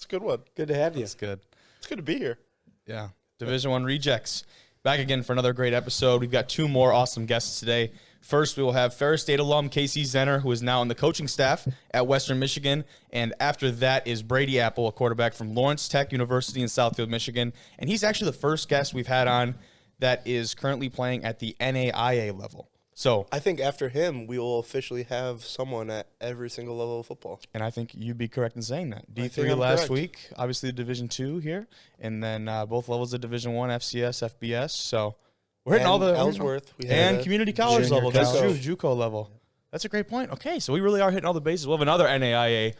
a good one. Good to have you. That's good. It's good to be here. Yeah. Division I Rejects. Back again for another great episode. We've got 2 more awesome guests today. First, we will have Ferris State alum Casey Zenner, who is now on the coaching staff at Western Michigan. And after that is Brady Apple, a quarterback from Lawrence Tech University in Southfield, Michigan. And he's actually the first guest we've had on that is currently playing at the NAIA level. So I think after him, we will officially have someone at every single level of football. And I think you'd be correct in saying that. I think D3 I'm last correct. week, obviously Division II here, and then both levels of Division I, FCS, FBS. So we're hitting And all the Ellsworth. We had and a community college junior level. That's true, college. JUCO level. That's a great point. Okay, so we really are hitting all the bases. We'll have another NAIA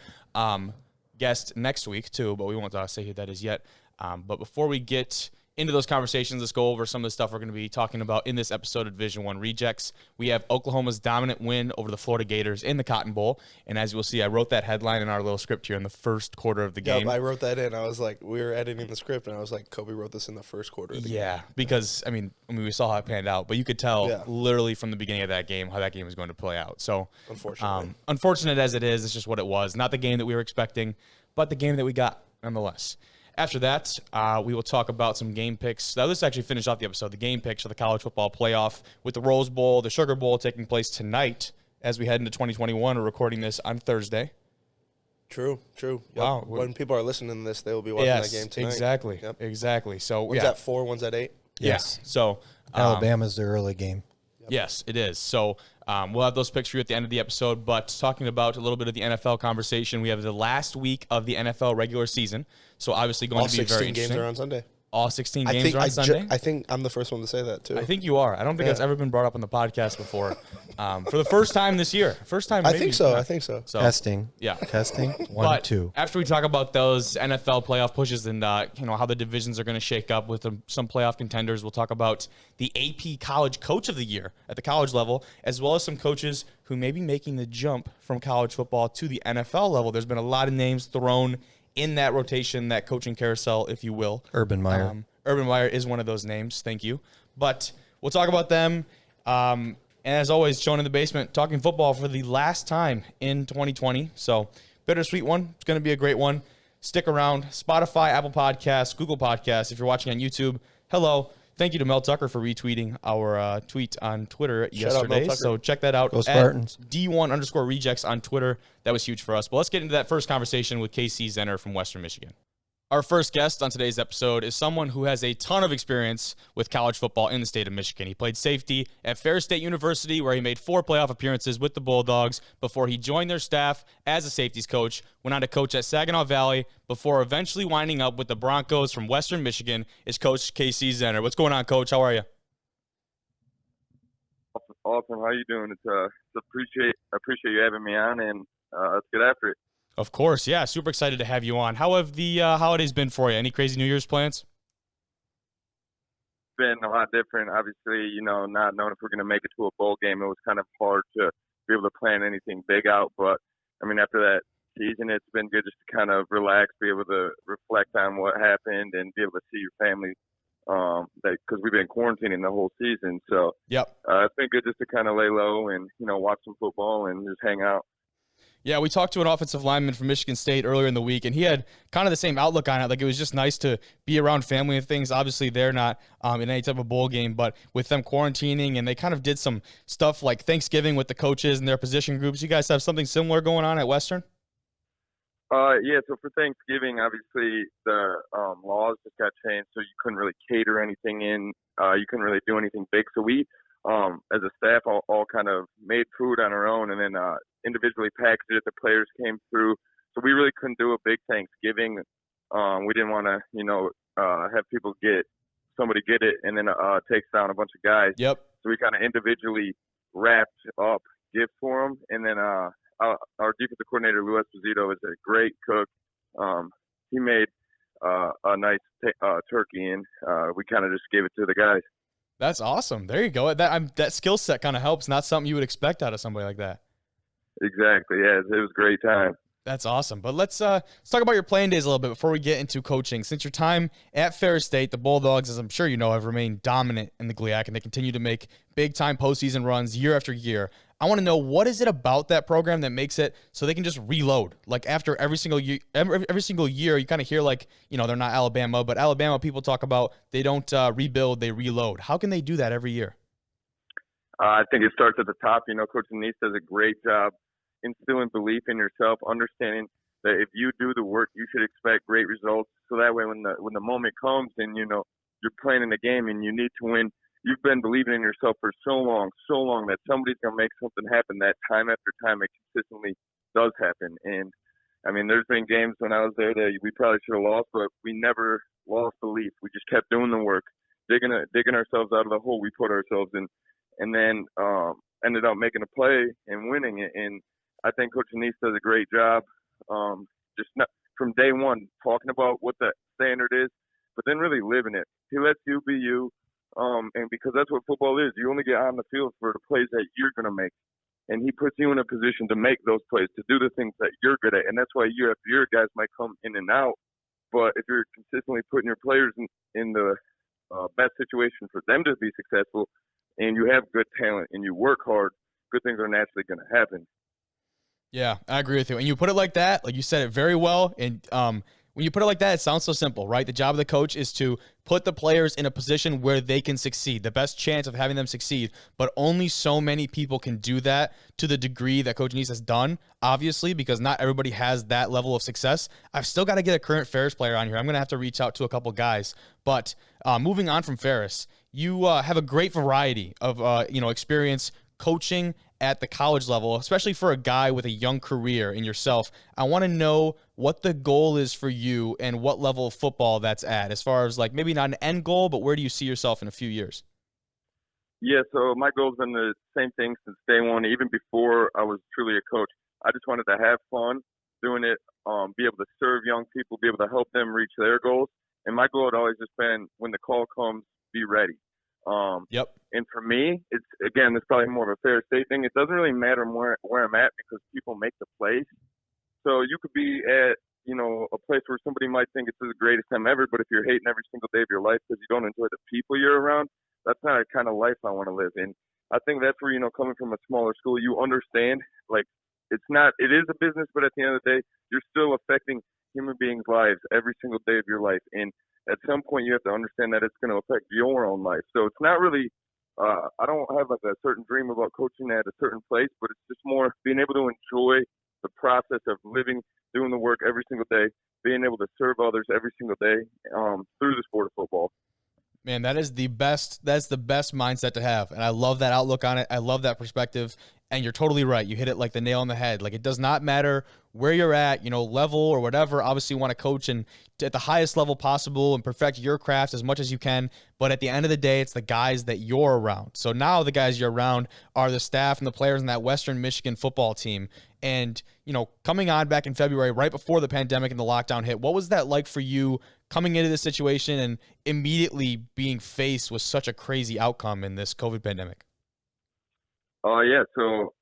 guest next week too, but we won't say who that is yet. But before we get into those conversations, let's go over some of the stuff we're going to be talking about in this episode of Division I Rejects. We have Oklahoma's dominant win over the Florida Gators in the Cotton Bowl. And as you will see, I wrote that headline in our little script here in the first quarter of the game. Yep, I wrote that in. I was like, we were editing the script, and I was like, Kobe wrote this in the first quarter of the game. Yeah, because, I mean, we saw how it panned out, but you could tell literally from the beginning of that game how that game was going to play out. So, Unfortunately. unfortunate as it is, it's just what it was. Not the game that we were expecting, but the game that we got nonetheless. After that, we will talk about some game picks. Now, this actually finished off the episode. The game picks for the college football playoff with the Rose Bowl, the Sugar Bowl taking place tonight as we head into 2021. We're recording this on Thursday. True. Yep. Wow. When people are listening to this, they will be watching that game tonight. Exactly. Yep. Exactly. So, One's at 4, one's at 8. Yes. Yeah. So, Alabama's the early game. yes, it is. So we'll have those picks for you at the end of the episode. But talking about a little bit of the NFL conversation, we have the last week of the NFL regular season. So obviously going All to be very 16 games interesting. are on Sunday. All 16 games are on I Sunday? I think I'm the first one to say that, too. I think you are. I don't think that's ever been brought up on the podcast before. For the first time this year. First time I maybe. think so. Yeah. I think so. So, Testing. yeah. Testing. 1, But 2. after we talk about those NFL playoff pushes and how the divisions are going to shake up with some playoff contenders, we'll talk about the AP College Coach of the Year at the college level, as well as some coaches who may be making the jump from college football to the NFL level. There's been a lot of names thrown in that rotation, that coaching carousel, if you will. Urban Meyer. Urban Meyer is one of those names. Thank you. But we'll talk about them. And as always, Sean in the basement, talking football for the last time in 2020. So bittersweet one. It's going to be a great one. Stick around. Spotify, Apple Podcasts, Google Podcasts. If you're watching on YouTube, hello. Thank you to Mel Tucker for retweeting our tweet on Twitter Shout out Mel yesterday. Tucker. So check that out. Go at Spartans. D1_rejects on Twitter. That was huge for us. But let's get into that first conversation with Casey Zenner from Western Michigan. Our first guest on today's episode is someone who has a ton of experience with college football in the state of Michigan. He played safety at Ferris State University, where he made 4 playoff appearances with the Bulldogs before he joined their staff as a safeties coach, went on to coach at Saginaw Valley before eventually winding up with the Broncos from Western Michigan, is Coach Casey Zenner. What's going on, Coach? How are you? Awesome. How you doing? Appreciate you having me on, and let's get after it. Of course, yeah. Super excited to have you on. How have the holidays been for you? Any crazy New Year's plans? Been a lot different. Obviously, not knowing if we're going to make it to a bowl game, it was kind of hard to be able to plan anything big out. But, after that season, it's been good just to kind of relax, be able to reflect on what happened and be able to see your family because we've been quarantining the whole season. So Yep. It's been good just to kind of lay low and, watch some football and just hang out. Yeah, we talked to an offensive lineman from Michigan State earlier in the week, and he had kind of the same outlook on it. Like, it was just nice to be around family and things. Obviously, they're not in any type of bowl game, but with them quarantining, and they kind of did some stuff like Thanksgiving with the coaches and their position groups. You guys have something similar going on at Western? Yeah, so for Thanksgiving, obviously, the laws just got changed, so you couldn't really cater anything in. You couldn't really do anything big. So we, as a staff, all kind of made food on our own and then individually packaged it. The players came through. So we really couldn't do a big Thanksgiving. We didn't want to, have people somebody get it and then takes down a bunch of guys. Yep. So we kind of individually wrapped up gifts for them. And then our defensive coordinator, Lou Esposito, is a great cook. He made a nice turkey, and we kind of just gave it to the guys. That's awesome. There you go. That skill set kind of helps. Not something you would expect out of somebody like that. Exactly. Yeah, it was a great time. That's awesome. But let's talk about your playing days a little bit before we get into coaching. Since your time at Ferris State, the Bulldogs, as I'm sure you know, have remained dominant in the GLIAC, and they continue to make big-time postseason runs year after year. I want to know, what is it about that program that makes it so they can just reload? Like after every single year, you kind of hear like, they're not Alabama, but Alabama people talk about they don't rebuild, they reload. How can they do that every year? I think it starts at the top. Coach Denise does a great job instilling belief in yourself, understanding that if you do the work, you should expect great results. So that way, when the moment comes and you're playing in the game and you need to win, you've been believing in yourself for so long that somebody's gonna make something happen. That time after time, it consistently does happen. And I mean, there's been games when I was there that we probably should have lost, but we never lost belief. We just kept doing the work, digging ourselves out of the hole we put ourselves in, and then ended up making a play and winning it. And I think Coach Denise does a great job, just not, from day one, talking about what the standard is, but then really living it. He lets you be you, and because that's what football is. You only get on the field for the plays that you're going to make, and he puts you in a position to make those plays, to do the things that you're good at, and that's why year after year guys might come in and out, but if you're consistently putting your players in the best situation for them to be successful, and you have good talent and you work hard, good things are naturally going to happen. Yeah, I agree with you. And you put it like that, like you said it very well. And when you put it like that, it sounds so simple, right? The job of the coach is to put the players in a position where they can succeed, the best chance of having them succeed. But only so many people can do that to the degree that Coach Denise has done, obviously, because not everybody has that level of success. I've still got to get a current Ferris player on here. I'm going to have to reach out to a couple guys. But moving on from Ferris, you have a great variety of experience coaching at the college level, especially for a guy with a young career in yourself. I want to know what the goal is for you and what level of football that's at, as far as like maybe not an end goal, but where do you see yourself in a few years? Yeah, so my goal's been the same thing since day one, even before I was truly a coach. I just wanted to have fun doing it, be able to serve young people, be able to help them reach their goals. And my goal had always just been, when the call comes, be ready. Yep. And for me, it's probably more of a Ferris State thing. It doesn't really matter where I'm at, because people make the plays. So you could be at, a place where somebody might think it's the greatest time ever, but if you're hating every single day of your life because you don't enjoy the people you're around, that's not the kind of life I want to live in. I think that's where, coming from a smaller school, you understand, like, it is a business, but at the end of the day, you're still affecting human beings' lives every single day of your life. And at some point, you have to understand that it's going to affect your own life. So it's not really, I don't have like a certain dream about coaching at a certain place, but it's just more being able to enjoy the process of living, doing the work every single day, being able to serve others every single day through the sport of football. Man, that's the best mindset to have. And I love that outlook on it. I love that perspective. And you're totally right. You hit it like the nail on the head. Like, it does not matter where you're at, level or whatever. Obviously, you want to coach and at the highest level possible and perfect your craft as much as you can. But at the end of the day, it's the guys that you're around. So now the guys you're around are the staff and the players in that Western Michigan football team. And, coming on back in February, right before the pandemic and the lockdown hit, what was that like for you coming into this situation and immediately being faced with such a crazy outcome in this COVID pandemic? Yeah, so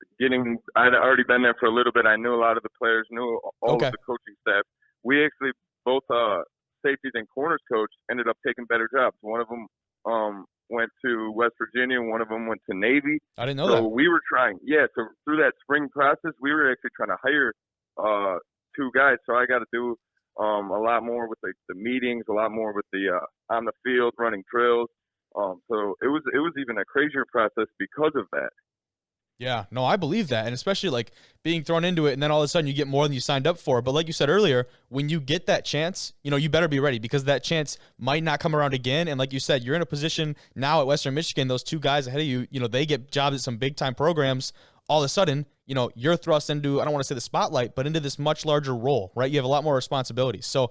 I'd already been there for a little bit. I knew a lot of the players, knew all of the coaching staff. We actually, both safeties and corners coach ended up taking better jobs. One of them went to West Virginia, and one of them went to Navy. I didn't know that. So we were trying, so through that spring process, we were actually trying to hire two guys. So I got to do a lot more with the meetings, a lot more with the on the field, running drills. So it was even a crazier process because of that. Yeah, no, I believe that. And especially like being thrown into it and then all of a sudden you get more than you signed up for. But like you said earlier, when you get that chance, you better be ready, because that chance might not come around again. And like you said, you're in a position now at Western Michigan, those two guys ahead of you, they get jobs at some big time programs. All of a sudden, you're thrust into, I don't want to say the spotlight, but into this much larger role, right? You have a lot more responsibilities. So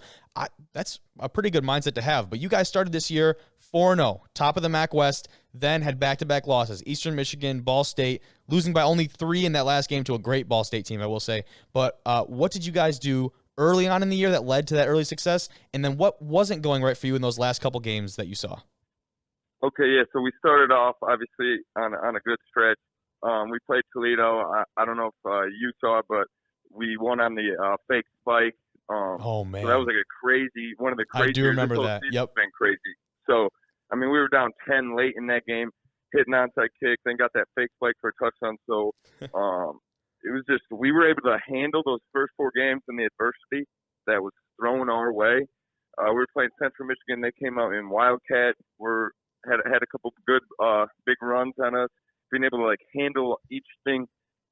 that's a pretty good mindset to have. But you guys started this year 4-0, top of the MAC West, then had back-to-back losses. Eastern Michigan, Ball State, losing by only 3 in that last game to a great Ball State team, I will say. But what did you guys do early on in the year that led to that early success? And then what wasn't going right for you in those last couple games that you saw? Okay, yeah, so we started off, obviously, on a good stretch. We played Toledo. I don't know if you saw it, but we won on the fake spike. Oh man. So that was like one of the crazy. I do remember this whole that. season's Yep. been crazy. So, I mean, we were down 10 late in that game, hit an onside kick, then got that fake spike for a touchdown. So, it was just, we were able to handle those first 4 games and the adversity that was thrown our way. We were playing Central Michigan. They came out in Wildcat. Had a couple good big runs on us, being able to like handle each thing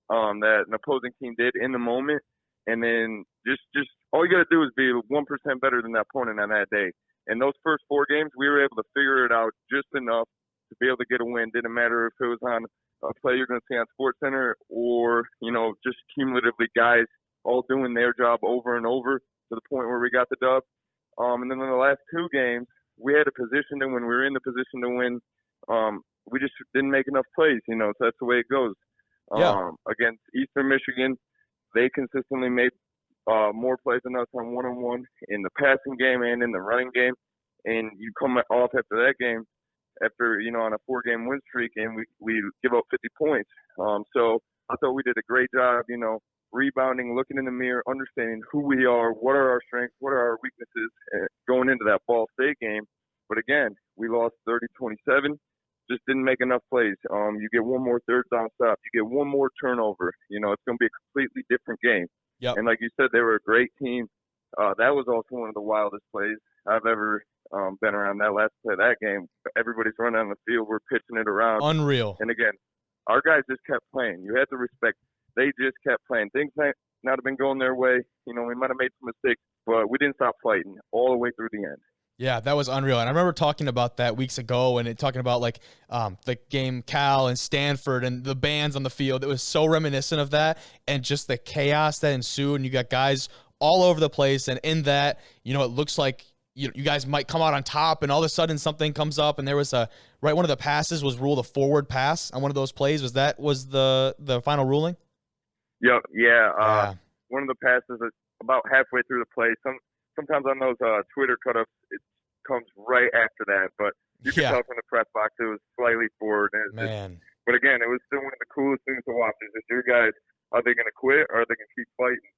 that an opposing team did in the moment, and then just all you got to do is be 1% better than that opponent on that day. And those first 4 games, we were able to figure it out just enough to be able to get a win. Didn't matter if it was on a play you're going to see on SportsCenter or just cumulatively guys all doing their job over and over to the point where we got the dub. And then in the last 2 games, we had a position, and when we were in the position to win, we just didn't make enough plays, so that's the way it goes. Against Eastern Michigan, they consistently made more plays than us on one-on-one in the passing game and in the running game. And you come off after that game, on a 4-game win streak, and we give up 50 points. So I thought we did a great job, rebounding, looking in the mirror, understanding who we are, what are our strengths, what are our weaknesses going into that Ball State game. But again, we lost 30-27, just didn't make enough plays. You get one more third down stop, you get one more turnover. It's going to be a completely different game. Yep. And like you said, they were a great team. That was also one of the wildest plays I've ever been around. That last play of that game, everybody's running on the field, we're pitching it around. Unreal. And again, our guys just kept playing. You had to respect. They just kept playing. Things might not have been going their way. We might have made some mistakes, but we didn't stop fighting all the way through the end. Yeah, that was unreal. And I remember talking about that weeks ago and talking about the game Cal and Stanford and the bands on the field. It was so reminiscent of that and just the chaos that ensued. And you got guys all over the place. And in that, it looks like you guys might come out on top, and all of a sudden something comes up, and there was one of the passes was ruled a forward pass on one of those plays. Was the final ruling? Yep. Yeah. One of the passes is about halfway through the play. Sometimes on those Twitter cut-ups, it comes right after that, but you can tell from the press box it was slightly forward. And but again, it was still one of the coolest things to watch. Is just your guys, are they going to quit or are they going to keep fighting?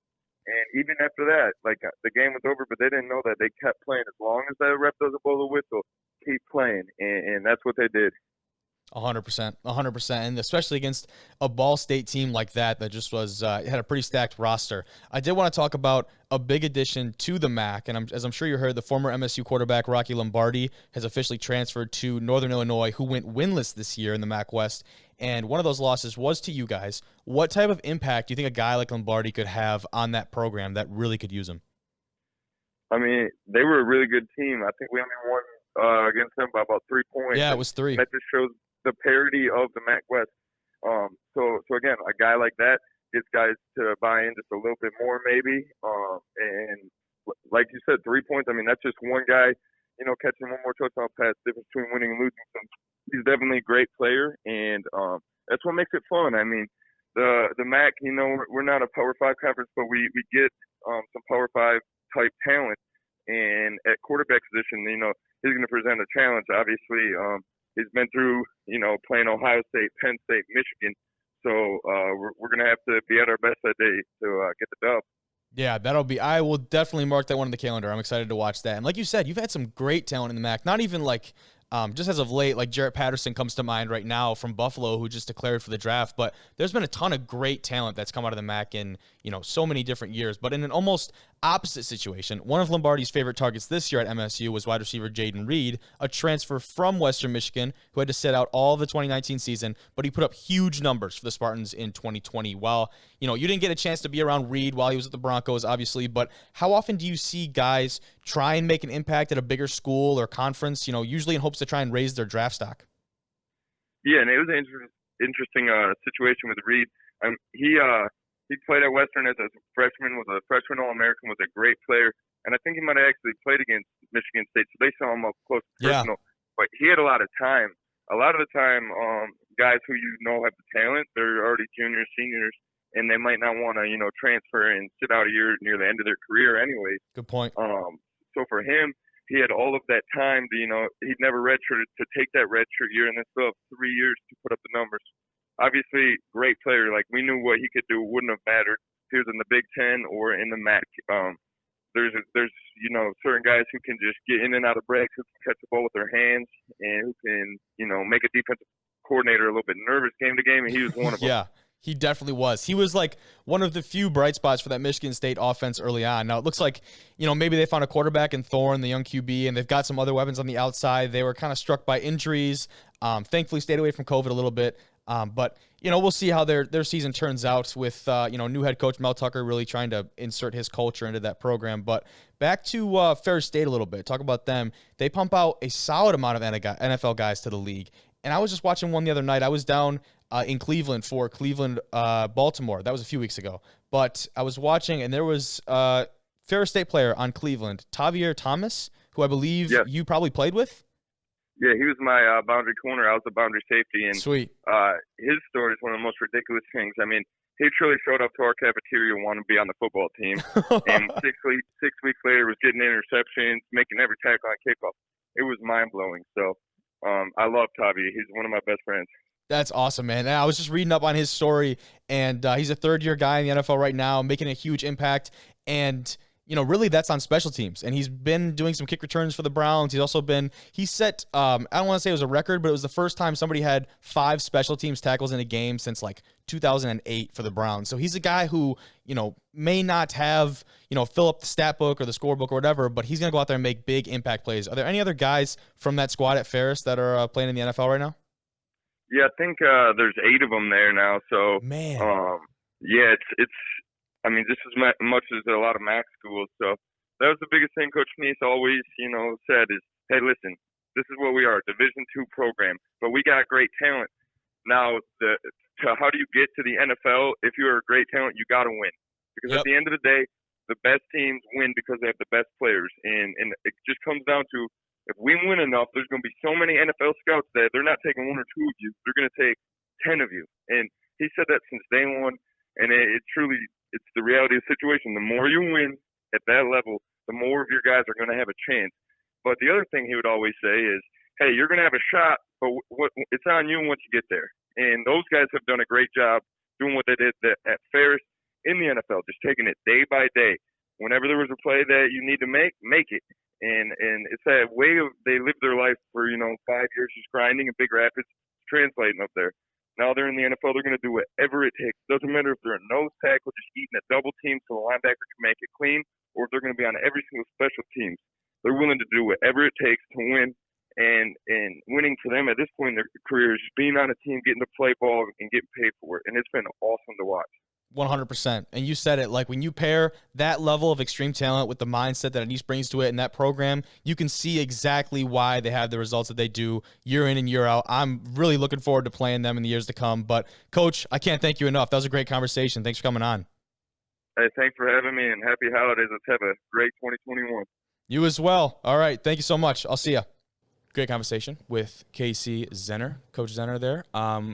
And even after that, the game was over, but they didn't know that. They kept playing. As long as that ref doesn't blow the whistle, keep playing, and that's what they did. 100%, and especially against a Ball State team like that just was had a pretty stacked roster. I did want to talk about a big addition to the MAC, and as I'm sure you heard, the former MSU quarterback Rocky Lombardi has officially transferred to Northern Illinois, who went winless this year in the MAC West, and one of those losses was to you guys. What type of impact do you think a guy like Lombardi could have on that program that really could use him? I mean, they were a really good team. I think we only won against them by about 3 points. Yeah, it was 3. That just shows the parity of the MAC West. So again, a guy like that gets guys to buy in just a little bit more maybe. And like you said, 3 points, I mean, that's just one guy, catching one more touchdown pass, difference between winning and losing. So he's definitely a great player, and that's what makes it fun. I mean, the MAC, we're not a Power 5 conference, but we get some Power 5 type talent. And at quarterback position, he's going to present a challenge. Obviously, he's been through, playing Ohio State, Penn State, Michigan. So we're going to have to be at our best that day to get the dub. Yeah, I will definitely mark that one on the calendar. I'm excited to watch that. And like you said, you've had some great talent in the MAC, not even just as of late, like Jarrett Patterson comes to mind right now from Buffalo, who just declared for the draft. But there's been a ton of great talent that's come out of the MAC in, so many different years. But in an almost opposite situation, one of Lombardi's favorite targets this year at MSU was wide receiver Jaden Reed, a transfer from Western Michigan who had to sit out all of the 2019 season, but he put up huge numbers for the Spartans in 2020. While, you didn't get a chance to be around Reed while he was at the Broncos, obviously, but how often do you see guys try and make an impact at a bigger school or conference, usually in hopes to try and raise their draft stock? Yeah, and it was an interesting situation with Reed. He played at Western as a freshman, was a freshman All-American, was a great player, and I think he might have actually played against Michigan State, so they saw him up close and personal. But he had a lot of time. A lot of the time, guys who have the talent, they're already juniors, seniors, and they might not want to, transfer and sit out a year near the end of their career anyways. Good point. So for him, he had all of that time to, he'd never redshirted, to take that redshirt year and then still have 3 years to put up the numbers. Obviously, great player. We knew what he could do. It wouldn't have mattered. he was in the Big Ten or in the MAC. There's certain guys who can just get in and out of breaks, who can catch the ball with their hands, and who can make a defensive coordinator a little bit nervous game to game, and he was one of them. Yeah. He definitely was. He was like one of the few bright spots for that Michigan State offense early on. Now, it looks like, maybe they found a quarterback in Thorne, the young QB, and they've got some other weapons on the outside. They were kind of struck by injuries. Thankfully, stayed away from COVID a little bit. But we'll see how their season turns out with, new head coach Mel Tucker really trying to insert his culture into that program. But back to Ferris State a little bit. Talk about them. They pump out a solid amount of NFL guys to the league. And I was just watching one the other night. I was down in Cleveland for Cleveland, Baltimore. That was a few weeks ago. But I was watching, and there was a Ferris State player on Cleveland, Tavier Thomas, who I believe you probably played with. Yeah, he was my boundary corner. I was the boundary safety. And Sweet. His story is one of the most ridiculous things. I mean, he truly showed up to our cafeteria and wanted to be on the football team. And 6 weeks later was getting interceptions, making every tackle on kickoff. It was mind-blowing. So I love Tavi. He's one of my best friends. That's awesome, man. I was just reading up on his story, and he's a third-year guy in the NFL right now, making a huge impact. And, really that's on special teams. And he's been doing some kick returns for the Browns. He set, I don't want to say it was a record, but it was the first time somebody had 5 special teams tackles in a game since like 2008 for the Browns. So he's a guy who, may not have, fill up the stat book or the scorebook or whatever, but he's going to go out there and make big impact plays. Are there any other guys from that squad at Ferris that are playing in the NFL right now? Yeah, I think there's 8 of them there now. So, man, it's just as much as a lot of MAC schools. So that was the biggest thing Coach Neese always, said is, hey, listen, this is what we are, Division II program, but we got great talent. Now, how do you get to the NFL? If you're a great talent, you got to win. Because at the end of the day, the best teams win because they have the best players. And it just comes down to, if we win enough, there's going to be so many NFL scouts that they're not taking 1 or 2 of you. They're going to take 10 of you. And he said that since day one. And it's the reality of the situation. The more you win at that level, the more of your guys are going to have a chance. But the other thing he would always say is, hey, you're going to have a shot, but it's on you once you get there. And those guys have done a great job doing what they did at Ferris in the NFL, just taking it day by day. Whenever there was a play that you need to make it. And it's that way they lived their life for, 5 years just grinding in Big Rapids, translating up there. Now they're in the NFL, they're going to do whatever it takes. Doesn't matter if they're a nose tackle, just eating a double team so the linebacker can make it clean, or if they're going to be on every single special teams. They're willing to do whatever it takes to win. And winning for them at this point in their career is just being on a team, getting to play ball, and getting paid for it. And it's been awesome to watch. 100%. And you said it, like when you pair that level of extreme talent with the mindset that Anise brings to it in that program, you can see exactly why they have the results that they do year in and year out. I'm really looking forward to playing them in the years to come. But, Coach, I can't thank you enough. That was a great conversation. Thanks for coming on. Hey, thanks for having me, and happy holidays. Let's have a great 2021. You as well. All right. Thank you so much. I'll see you. Great conversation with Casey Zenner, Coach Zenner there.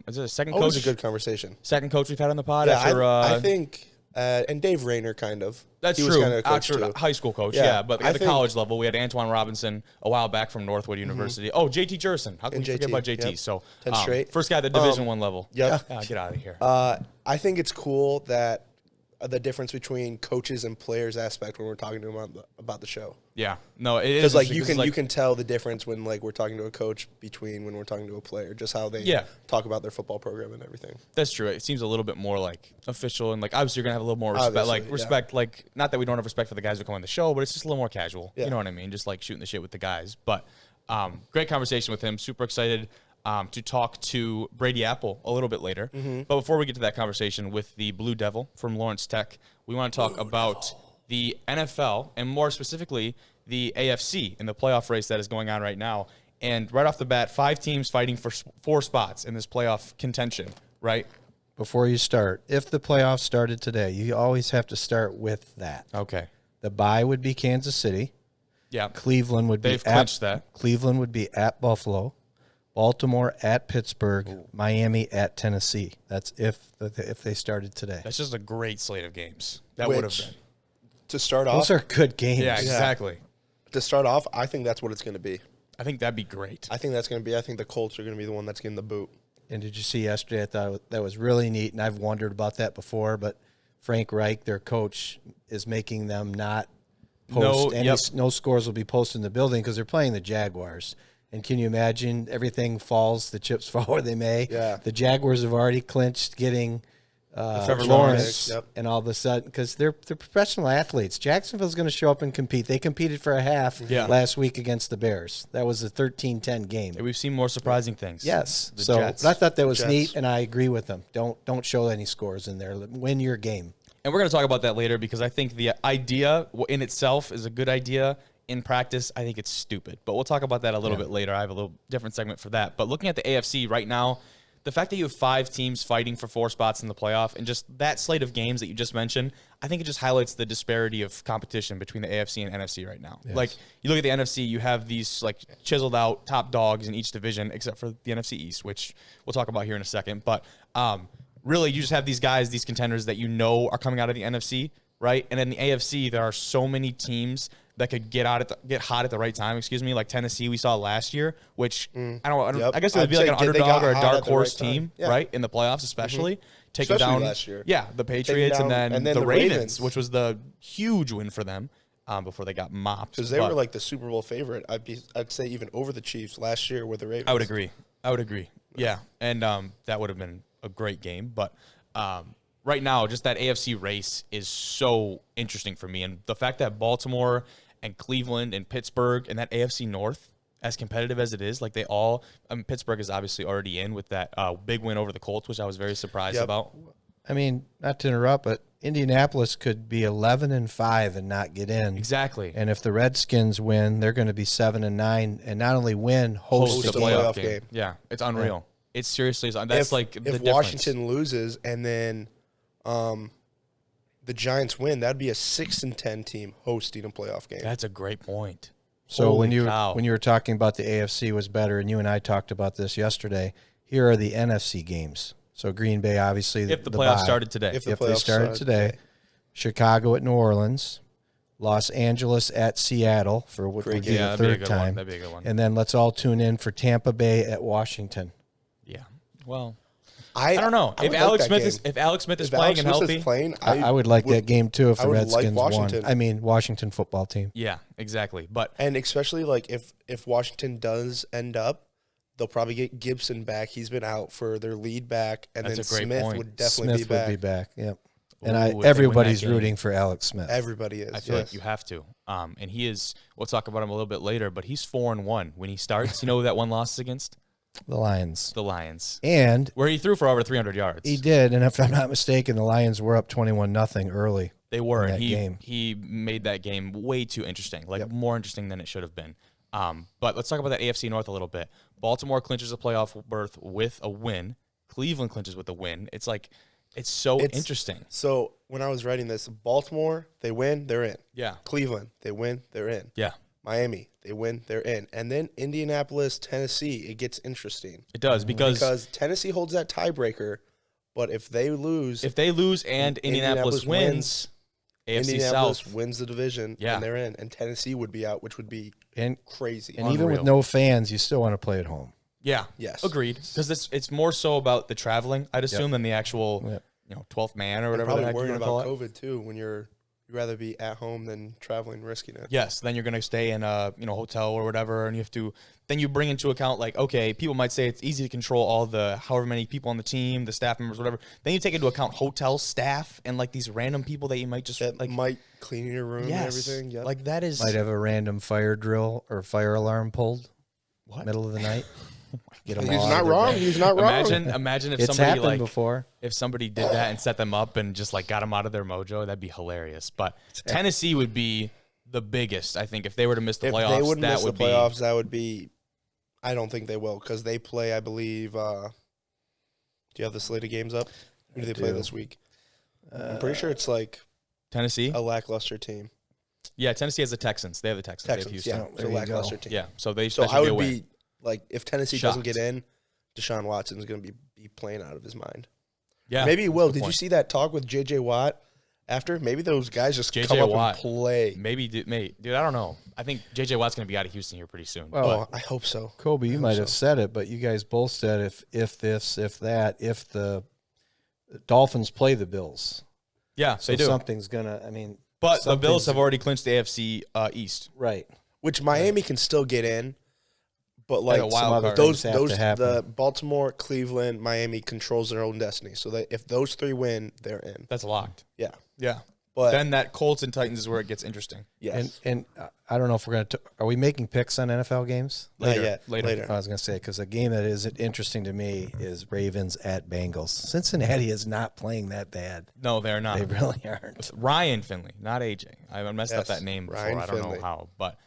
Is it a second coach? Always a good conversation. Second coach we've had on the pod? Yeah, after, I think, and Dave Rayner kind of. That's he true. Was kind of coach After too. high school coach, yeah. But at the think, college level, we had Antoine Robinson a while back from Northwood University. Oh, JT Jerson. How can you forget about JT? Yep. So 10 straight. First guy at the Division I level. Yep. Get out of here. I think it's cool that the difference between coaches and players aspect when we're talking to them about the show. Yeah, no, it is because like you can tell the difference when like we're talking to a coach between when we're talking to a player, just how they talk about their football program and everything. That's true. It seems a little bit more like official and like obviously you're gonna have a little more respect. Obviously, like not that we don't have respect for the guys who come on the show, but it's just a little more casual. Yeah. You know what I mean? Just like shooting the shit with the guys. But great conversation with him. Super excited to talk to Brady Apple a little bit later. Mm-hmm. But before we get to that conversation with the Blue Devil from Lawrence Tech, we want to talk about the NFL and more specifically the AFC in the playoff race that is going on right now. And right off the bat, 5 teams fighting for 4 spots in this playoff contention, right? Before you start, if the playoffs started today, you always have to start with that. Okay. The bye would be Kansas City. Yeah. Cleveland would They've clinched that. Cleveland would be at Buffalo. Baltimore at Pittsburgh, Miami at Tennessee. That's if they started today. That's just a great slate of games. That would have been. To start off, Those are good games. Yeah, exactly. To start off, I think that's what it's going to be. I think that'd be great. I think the Colts are going to be the one that's getting the boot. And did you see yesterday? I thought that was really neat, and I've wondered about that before. But Frank Reich, their coach, is making them not post no scores will be posted in the building because they're playing the Jaguars. And can you imagine everything falls, the chips fall where they may? Yeah. The Jaguars have already clinched getting Trevor Lawrence, Lawrence, and all of a sudden, because they're professional athletes. Jacksonville's going to show up and compete. They competed for a half last week against the Bears. That was a 13-10 game. We've seen more surprising things. Yes. The So Jets. I thought that was neat, and I agree with them. Don't show any scores in there. Win your game. And we're going to talk about that later because I think the idea in itself is a good idea. In practice, I think it's stupid. But we'll talk about that a little bit later. I have a little different segment for that. But looking at the AFC right now, the fact that you have 5 teams fighting for 4 spots in the playoff and just that slate of games that you just mentioned, I think it just highlights the disparity of competition between the AFC and NFC right now. Yes. Like, you look at the NFC, you have these like chiseled out top dogs in each division except for the NFC East, which we'll talk about here in a second. But really, you just have these guys, these contenders that you know are coming out of the NFC, right? And in the AFC, there are so many teams that could get hot at the right time. Like Tennessee, we saw last year, which I guess it would be like an underdog or a dark horse team, right? In the playoffs, especially taking down last year. Yeah, the Patriots and then the Ravens, which was the huge win for them before they got mopped. Because they were like the Super Bowl favorite. I'd say even over the Chiefs last year with the Ravens. I would agree. Yeah, and that would have been a great game, but. Right now, just that AFC race is so interesting for me. And the fact that Baltimore and Cleveland and Pittsburgh and that AFC North, as competitive as it is, like they all Pittsburgh is obviously already in with that big win over the Colts, which I was very surprised about. I mean, not to interrupt, but Indianapolis could be 11-5 and not get in. Exactly. And if the Redskins win, they're going to be 7-9 and not only win, host a playoff game. Yeah, it's unreal. Yeah. It's seriously, that's the difference. If Washington loses and then the Giants win, that'd be a 6-10 team hosting a playoff game. That's a great point. So when you were talking about the AFC was better, and you and I talked about this yesterday, here are the NFC games. So Green Bay, obviously, if the playoffs started today. If they started today, Chicago at New Orleans, Los Angeles at Seattle for what would be the third time. That'd be a good one. And then let's all tune in for Tampa Bay at Washington. Yeah. Well, I don't know. If Alex Smith is playing and healthy, I would like that game too if the Redskins won. I mean, Washington football team. Yeah, exactly. And especially like if Washington does end up, they'll probably get Gibson back. He's been out for their lead back, and then Smith would definitely be back. Yep. And everybody's rooting for Alex Smith. Everybody is. I feel like you have to. And he is. We'll talk about him a little bit later. But he's 4-1 when he starts. You know who that one loss is against? The Lions. And where he threw for over 300 yards. He did, and if I'm not mistaken, the Lions were up 21-0 early. They were, and he made that game way too interesting, more interesting than it should have been. But let's talk about that AFC North a little bit. Baltimore clinches a playoff berth with a win. Cleveland clinches with a win. It's so interesting. So when I was writing this, Baltimore, they win, they're in. Yeah. Cleveland, they win, they're in. Yeah. Miami, they win, they're in. And then Indianapolis, Tennessee, it gets interesting. It does because Tennessee holds that tiebreaker, but if they lose and Indianapolis wins, AFC South wins the division and they're in, and Tennessee would be out, which would be crazy. And even with no fans, you still want to play at home. Yeah. Yes. Agreed. Because it's more so about the traveling, I'd assume, than the actual 12th man or whatever the heck you're going to call it. Probably worried about COVID too when you'd rather be at home than traveling, risking it. Yes, then you're going to stay in a hotel or whatever, and you have to. Then you bring into account people might say it's easy to control all the however many people on the team, the staff members, whatever. Then you take into account hotel staff and these random people that you might just might clean your room and everything. Yep. That is might have a random fire drill or fire alarm pulled. Middle of the night. He's not wrong. He's not wrong. Imagine if it's somebody happened before. If somebody did that and set them up and just got them out of their mojo, that'd be hilarious. But Tennessee would be the biggest, I think, if they were to miss the playoffs. If they would miss the playoffs, that would be. I don't think they will because they play. I believe. Do you have the slate of games up? Who do they play this week? I'm pretty sure it's Tennessee, a lackluster team. Yeah, Tennessee has the Texans. They have the Texans. They have Houston. Yeah, it's a lackluster team. Yeah, so they. So I would be. If Tennessee doesn't get in, Deshaun Watson is going to be playing out of his mind. Yeah, maybe he will. Did you see that talk with J.J. Watt after? Maybe those guys just come up and play. Maybe, dude, I don't know. I think J.J. Watt's going to be out of Houston here pretty soon. Well, I hope so. Kobe, you might have said it, but you guys both said if this, if that, if the Dolphins play the Bills. Yeah, So they do. something's gonna. I mean, But the Bills something's- have already clinched the AFC East. right. Which Miami can still get in, but Like like a wild some other card. things those have to happen. the Baltimore, Cleveland, Miami controls their own destiny. So that if those 3 win, they're in. That's locked. Yeah, Yeah. but Then that Colts and Titans is where it gets interesting. yes, And I don't know if we're going to. Are we making picks on NFL games? not yet. Later. I was going to say because a game that is interesting to me is Ravens at Bengals. Cincinnati is not playing that bad. No, they're not. They really aren't. Ryan Finley, not AJ. I messed up Yes, that name before. Ryan I don't Finley. know how. But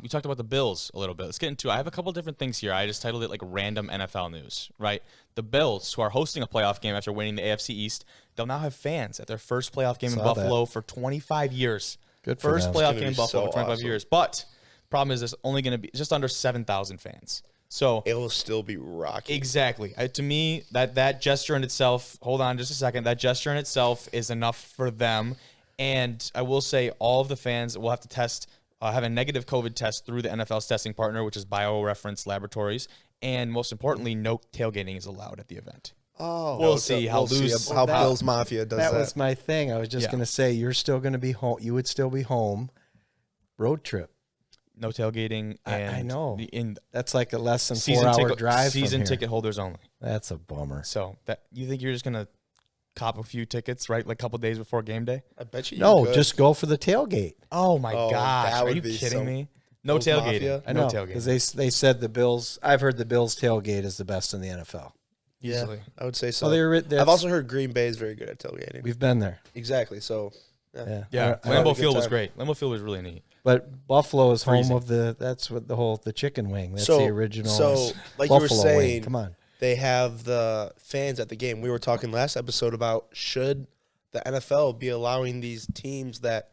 we talked about the Bills a little bit. Let's get into it. I have a couple different things here. I just titled it like random NFL news, right? The Bills, who are hosting a playoff game after winning the AFC East, they'll now have fans at their first playoff game in Saw Buffalo for 25 years. Good for First them. playoff It's game gonna in be Buffalo so for 25 awesome. years. But problem is, it's only going to be just under 7,000 fans. So it will still be rocky. exactly. To me, that gesture in itself, hold on just a second, that gesture in itself is enough for them. And I will say all of the fans will have to test, have a negative COVID test through the NFL's testing partner, which is BioReference Laboratories. And most importantly, no tailgating is allowed at the event. Oh, We'll see how how that- Bills Mafia does that. that was my thing. I was just Yeah. going to say you're still going to be home. You would still be home. Road trip. No tailgating. And I know. In That's like a less than season 4 hour ticket, drive. season from here. ticket holders only. That's a bummer. So that you think you're just gonna cop a few tickets, right? Like a couple days before game day. I bet you. No, could. just go for the tailgate. Oh my Oh, gosh! that Are would you be kidding so- me? No Bills tailgating. Mafia? I No know tailgating. because they said the Bills. I've heard the Bills tailgate is the best in the NFL. Yeah, Easily. I would say so. Well, I've also heard Green Bay is very good at tailgating. we've been there. Exactly. So Yeah, Yeah, I had a Lambeau good Field was time. great. Lambeau Field was really neat. But Buffalo is Freezing. home of that's what the chicken wing. That's So- the original. so, like you were Buffalo saying, wing. Come on. they have the fans at the game. We were talking last episode about should the NFL be allowing these teams that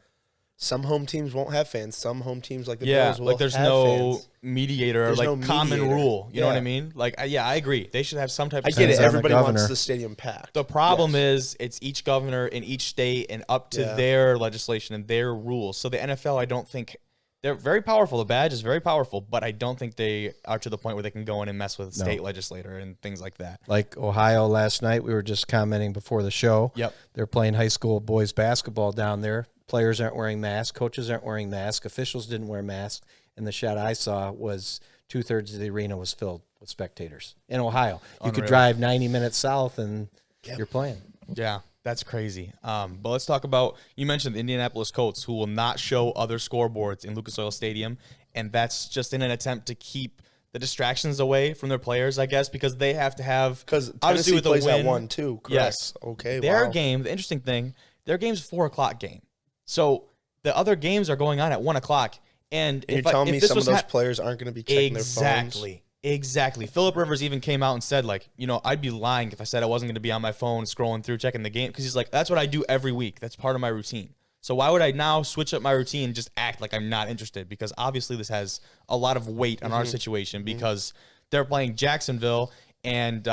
some home teams won't have fans, some home teams like the Yeah, Bills will like there's have no fans. mediator, There's like no common mediator. rule. You know what I Yeah. mean? Like, yeah, I agree. They should have some type of. I get it. Depends on the Everybody wants governor. the stadium packed. The problem Yes. is it's each governor in each state and up to Yeah. their legislation and their rules. So the NFL, I don't think they're very powerful. The badge is very powerful, but I don't think they are to the point where they can go in and mess with state legislator and things like that. Like Ohio last night, we were just commenting before the show. Yep. They're playing high school boys basketball down there. Players aren't wearing masks. Coaches aren't wearing masks. Officials didn't wear masks. And the shot I saw was 2/3 of the arena was filled with spectators in Ohio. You could Unreal. drive 90 minutes south and you're playing. Yeah, that's crazy. But let's talk about, you mentioned the Indianapolis Colts, who will not show other scoreboards in Lucas Oil Stadium, and that's just in an attempt to keep the distractions away from their players, I guess, because they have to have, Because obviously Tennessee with the plays at win- 1 too. Correct? Yes. Okay. their wow. game, the interesting thing, their game's 4:00 game. So the other games are going on at 1:00. And And you're if I- telling if me this some was of those hap- players aren't going to be checking their phones? Exactly. Phillip Rivers even came out and said, like, I'd be lying if I said I wasn't going to be on my phone scrolling through, checking the game. Because he's like, that's what I do every week. That's part of my routine. So why would I now switch up my routine and just act like I'm not interested? Because obviously this has a lot of weight on our situation because they're playing Jacksonville and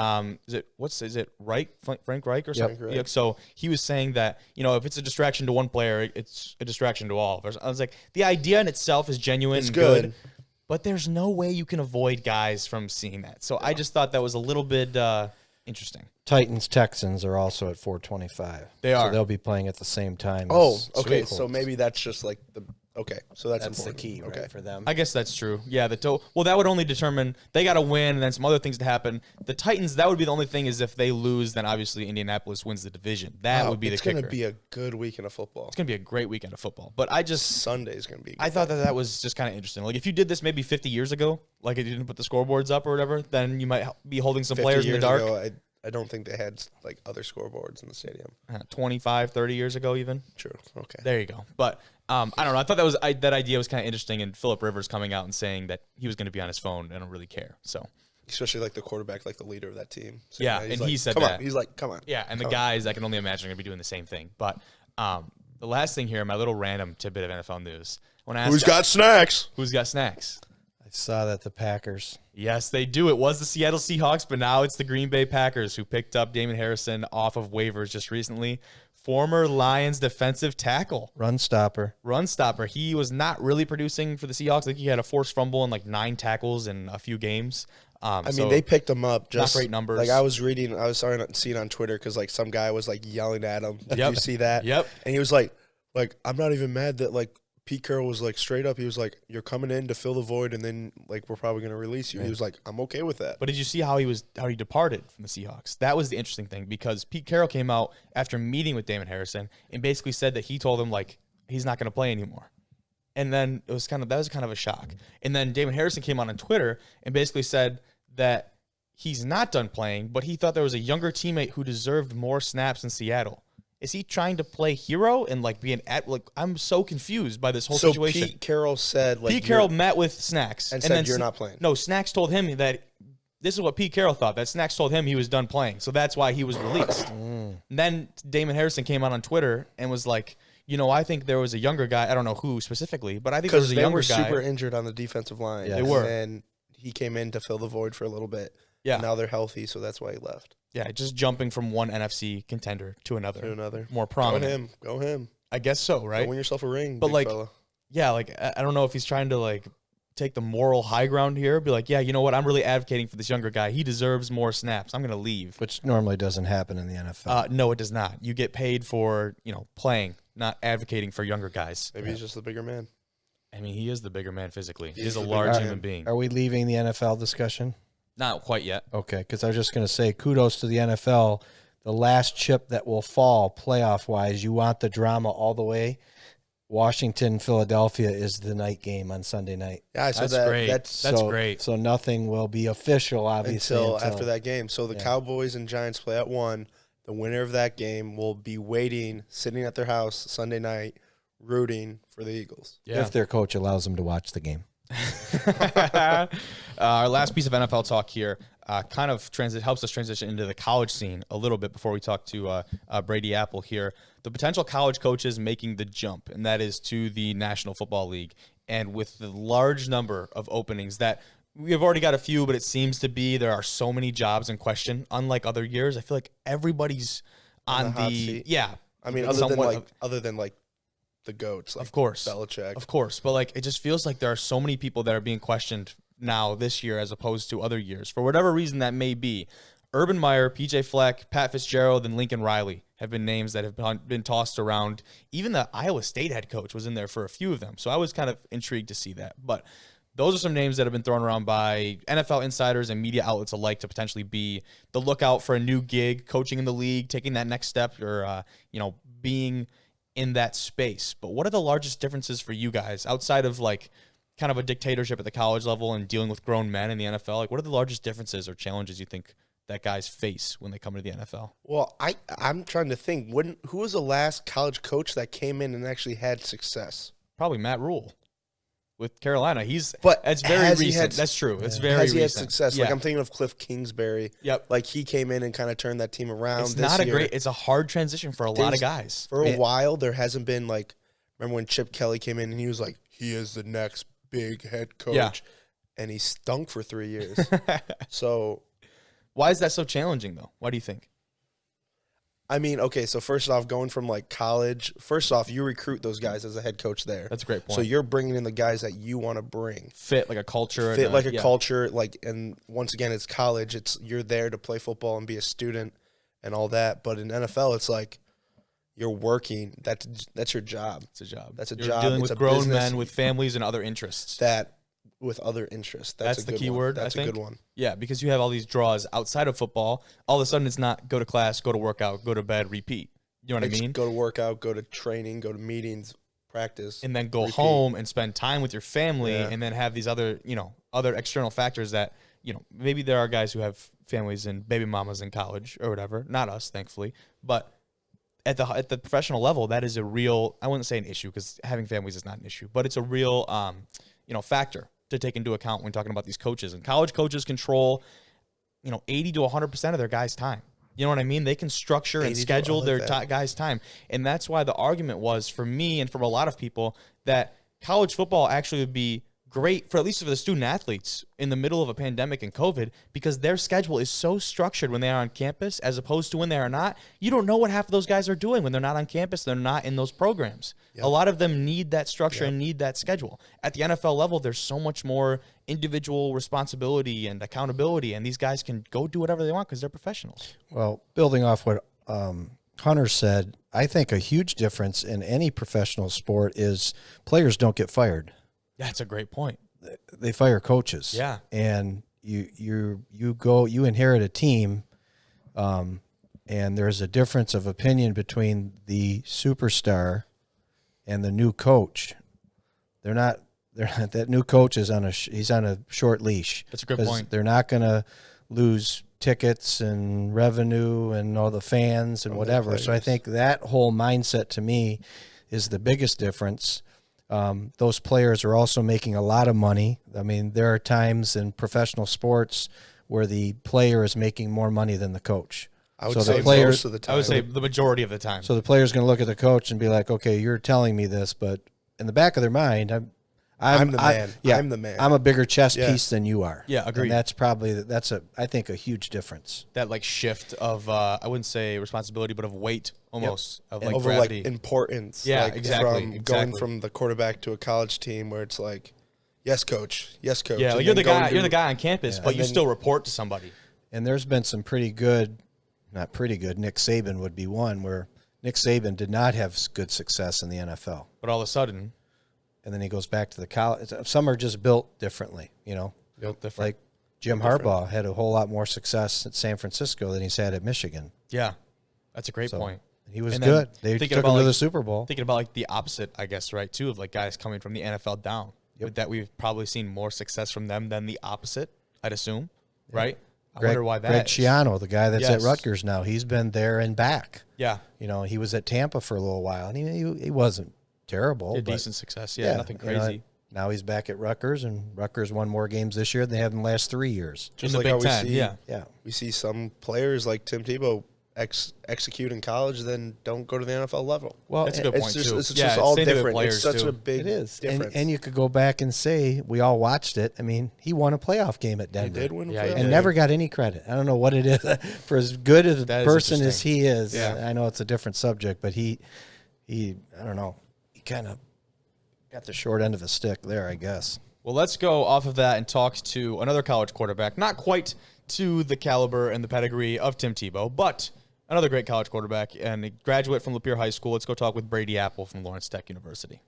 is it Reich, Frank Reich or something? Reich. Yeah, so he was saying that, if it's a distraction to one player, it's a distraction to all. I was like, the idea in itself is genuine It's and good. good. But there's no way you can avoid guys from seeing that. So I just thought that was a little bit interesting. Titans Texans are also at 4:25. They are. So they'll be playing at the same time. Oh, as okay. Colts. So maybe that's just like the okay. So that's that's the important. key, right, Okay. for them. I guess that's true. Yeah, well, that would only determine they got to win and then some other things to happen. The Titans, that would be the only thing is if they lose, then obviously Indianapolis wins the division. That Wow, would be the it's kicker. going to be a good weekend of football. It's going to be a great weekend of football. But I Sunday's going to be. I thought that was just kind of interesting. Like if you did this maybe 50 years ago, like if you didn't put the scoreboards up or whatever, then you might be holding some 50 players in the years dark. ago, I don't think they had like other scoreboards in the stadium. 25, 30 years ago even. True. Okay. There you go. But I don't know. I thought that idea was kind of interesting, and Phillip Rivers coming out and saying that he was going to be on his phone. I don't really care. So Especially like the quarterback, like the leader of that team. So, Yeah, he's and like, he said come that. on. He's like, come on. yeah, and the Come on. guys I can only imagine are going to be doing the same thing. But the last thing here, my little random tidbit of NFL news. I want to ask Who's got snacks? who's got snacks? I saw that the Packers. Yes, they do. It was the Seattle Seahawks, but now it's the Green Bay Packers who picked up Damon Harrison off of waivers just recently. Former Lions defensive tackle. Run stopper. Run stopper. He was not really producing for the Seahawks. I think he had a forced fumble and like 9 tackles in a few games. I mean, they picked him up. Just not great numbers. Like I was seeing on Twitter because like some guy was like yelling at him. Did you see that? Yep. And he was like I'm not even mad that like Pete Carroll was like straight up. He was like, "You're coming in to fill the void, and then like we're probably gonna release you." Right. He was like, "I'm okay with that." But did you see how he departed from the Seahawks? That was the interesting thing because Pete Carroll came out after meeting with Damon Harrison and basically said that he told him like he's not going to play anymore. And then that was kind of a shock. And then Damon Harrison came on Twitter and basically said that he's not done playing, but he thought there was a younger teammate who deserved more snaps in Seattle. Is he trying to play hero and like be I'm so confused by this whole situation. So Pete Carroll said Pete Carroll met with Snacks and said you're not playing. No, Snacks told him that this is what Pete Carroll thought, that Snacks told him he was done playing. So that's why he was released. And then Damon Harrison came out on Twitter and was like, I think there was a younger guy. I don't know who specifically, but I think there was a younger guy. Because they were super injured on the defensive line. Yeah, they were. And he came in to fill the void for a little bit. Yeah. And now they're healthy, so that's why he left. Yeah, just jumping from one NFC contender to another. More prominent. Go him. I guess so, right? Go win yourself a ring, but big fella. Yeah, I don't know if he's trying to take the moral high ground here. Be like, yeah, you know what? I'm really advocating for this younger guy. He deserves more snaps. I'm going to leave. Which normally doesn't happen in the NFL. No, it does not. You get paid for, playing, not advocating for younger guys. Maybe he's just the bigger man. I mean, he is the bigger man physically. He's a large human being. Are we leaving the NFL discussion? Not quite yet. Okay, because I was just going to say kudos to the NFL. The last chip that will fall playoff-wise, you want the drama all the way. Washington, Philadelphia is the night game on Sunday night. Yeah, so that's great. That's great. So nothing will be official, obviously, until after that game. So the Cowboys and Giants play at 1. The winner of that game will be waiting, sitting at their house Sunday night, rooting for the Eagles. Yeah. If their coach allows them to watch the game. Our last piece of NFL talk here kind of helps us transition into the college scene a little bit before we talk to Brady Apple here. The potential college coaches making the jump, and that is to the National Football League. And with the large number of openings that we have already got a few, but it seems to be there are so many jobs in question. Unlike other years, I feel like everybody's on the hot seat. Yeah. I mean, other than the GOATs, of course, Belichick. Of course. But it just feels like there are so many people that are being questioned now this year as opposed to other years. For whatever reason that may be, Urban Meyer, PJ Fleck, Pat Fitzgerald, and Lincoln Riley have been names that have been tossed around. Even the Iowa State head coach was in there for a few of them. So I was kind of intrigued to see that. But those are some names that have been thrown around by NFL insiders and media outlets alike to potentially be the lookout for a new gig, coaching in the league, taking that next step, or being in that space. But what are the largest differences for you guys outside of kind of a dictatorship at the college level and dealing with grown men in the NFL? What are the largest differences or challenges you think that guys face when they come to the NFL? Well, I'm trying to think. Who was the last college coach that came in and actually had success? Probably Matt Rule with Carolina. It's very recent. That's true. It's very recent. Has he had success? Yeah. I'm thinking of Cliff Kingsbury. Yep. He came in and kind of turned that team around. It's a hard transition for a lot of guys. For a while, there hasn't been remember when Chip Kelly came in and he was like, he is the next big head coach, and he stunk for 3 years. So why is that so challenging though? Why do you think? I mean, okay, so first off, going from college, you recruit those guys as a head coach there. That's a great point. So you're bringing in the guys that you want to bring. Fit like a culture. Culture. And once again, it's college. You're there to play football and be a student and all that. But in NFL, it's you're working. That's your job. It's a job. That's a you're job. Dealing with grown men with families and other interests. That's the key word. That's a good one. Yeah, because you have all these draws outside of football. All of a sudden, it's not go to class, go to workout, go to bed, repeat. You know what I mean? Go to workout, go to training, go to meetings, practice, and then go home and spend time with your family, and then have these other external factors that maybe there are guys who have families and baby mamas in college or whatever. Not us, thankfully, but at the professional level, that is a real. I wouldn't say an issue because having families is not an issue, but it's a real factor to take into account when talking about these coaches. And college coaches control, 80 to 100% of their guys' time. You know what I mean? They can structure and schedule their guys' time. And that's why the argument was, for me and from a lot of people, that college football actually would be great for at least for the student athletes in the middle of a pandemic and COVID, because their schedule is so structured when they are on campus as opposed to when they are not. You don't know what half of those guys are doing when they're not on campus. They're not in those programs. Yep. A lot of them need that structure and need that schedule. At the NFL level, there's so much more individual responsibility and accountability, and these guys can go do whatever they want because they're professionals. Well, building off what Hunter said, I think a huge difference in any professional sport is players don't get fired. That's a great point. They fire coaches. Yeah. And you inherit a team, and there's a difference of opinion between the superstar and the new coach. They're not that new coach is he's on a short leash. That's a good point. They're not going to lose tickets and revenue and all the fans and whatever. So I think that whole mindset to me is the biggest difference. Those players are also making a lot of money. I mean, there are times in professional sports where the player is making more money than the coach. I would say most of the time. I would say the majority of the time. So the player's going to look at the coach and be like, okay, you're telling me this, but in the back of their mind, I'm the man. I'm the man. I'm a bigger chess piece than you are. Yeah, agreed. And I think a huge difference. That like shift of I wouldn't say responsibility, but of weight almost of like over gravity. Like importance. Yeah, like exactly. Going from the quarterback to a college team where it's like, yes, coach. Yeah, like you're the guy on campus, but you still report to somebody. And there's been some not pretty good. Nick Saban would be one where Nick Saban did not have good success in the NFL, but all of a sudden. And then he goes back to the college. Some are just built differently, Built different. Like Jim Harbaugh had a whole lot more success at San Francisco than he's had at Michigan. Yeah, that's a great point. He was good. They took him to the Super Bowl. Thinking about like the opposite, I guess, right, too, of like guys coming from the NFL down. Yep. That we've probably seen more success from them than the opposite, I'd assume, right? I wonder why that Greg Schiano, the guy that's at Rutgers now, he's been there and back. Yeah. He was at Tampa for a little while, and he wasn't terrible. Decent success. Yeah, nothing crazy. Now he's back at Rutgers, and Rutgers won more games this year than they have in the last 3 years. Just like how we see, we see some players like Tim Tebow execute in college, then don't go to the NFL level. Well, that's a good point, too. It's just all different. It's such a big difference. And you could go back and say, we all watched it. I mean, he won a playoff game at Denver. He did win a playoff game. And never got any credit. I don't know what it is. For as good as a person as he is, I know it's a different subject, but he I don't know, he kind of got the short end of a stick there, I guess. Well, let's go off of that and talk to another college quarterback, not quite to the caliber and the pedigree of Tim Tebow, but another great college quarterback and a graduate from Lapeer High School. Let's go talk with Brady Apple from Lawrence Tech University.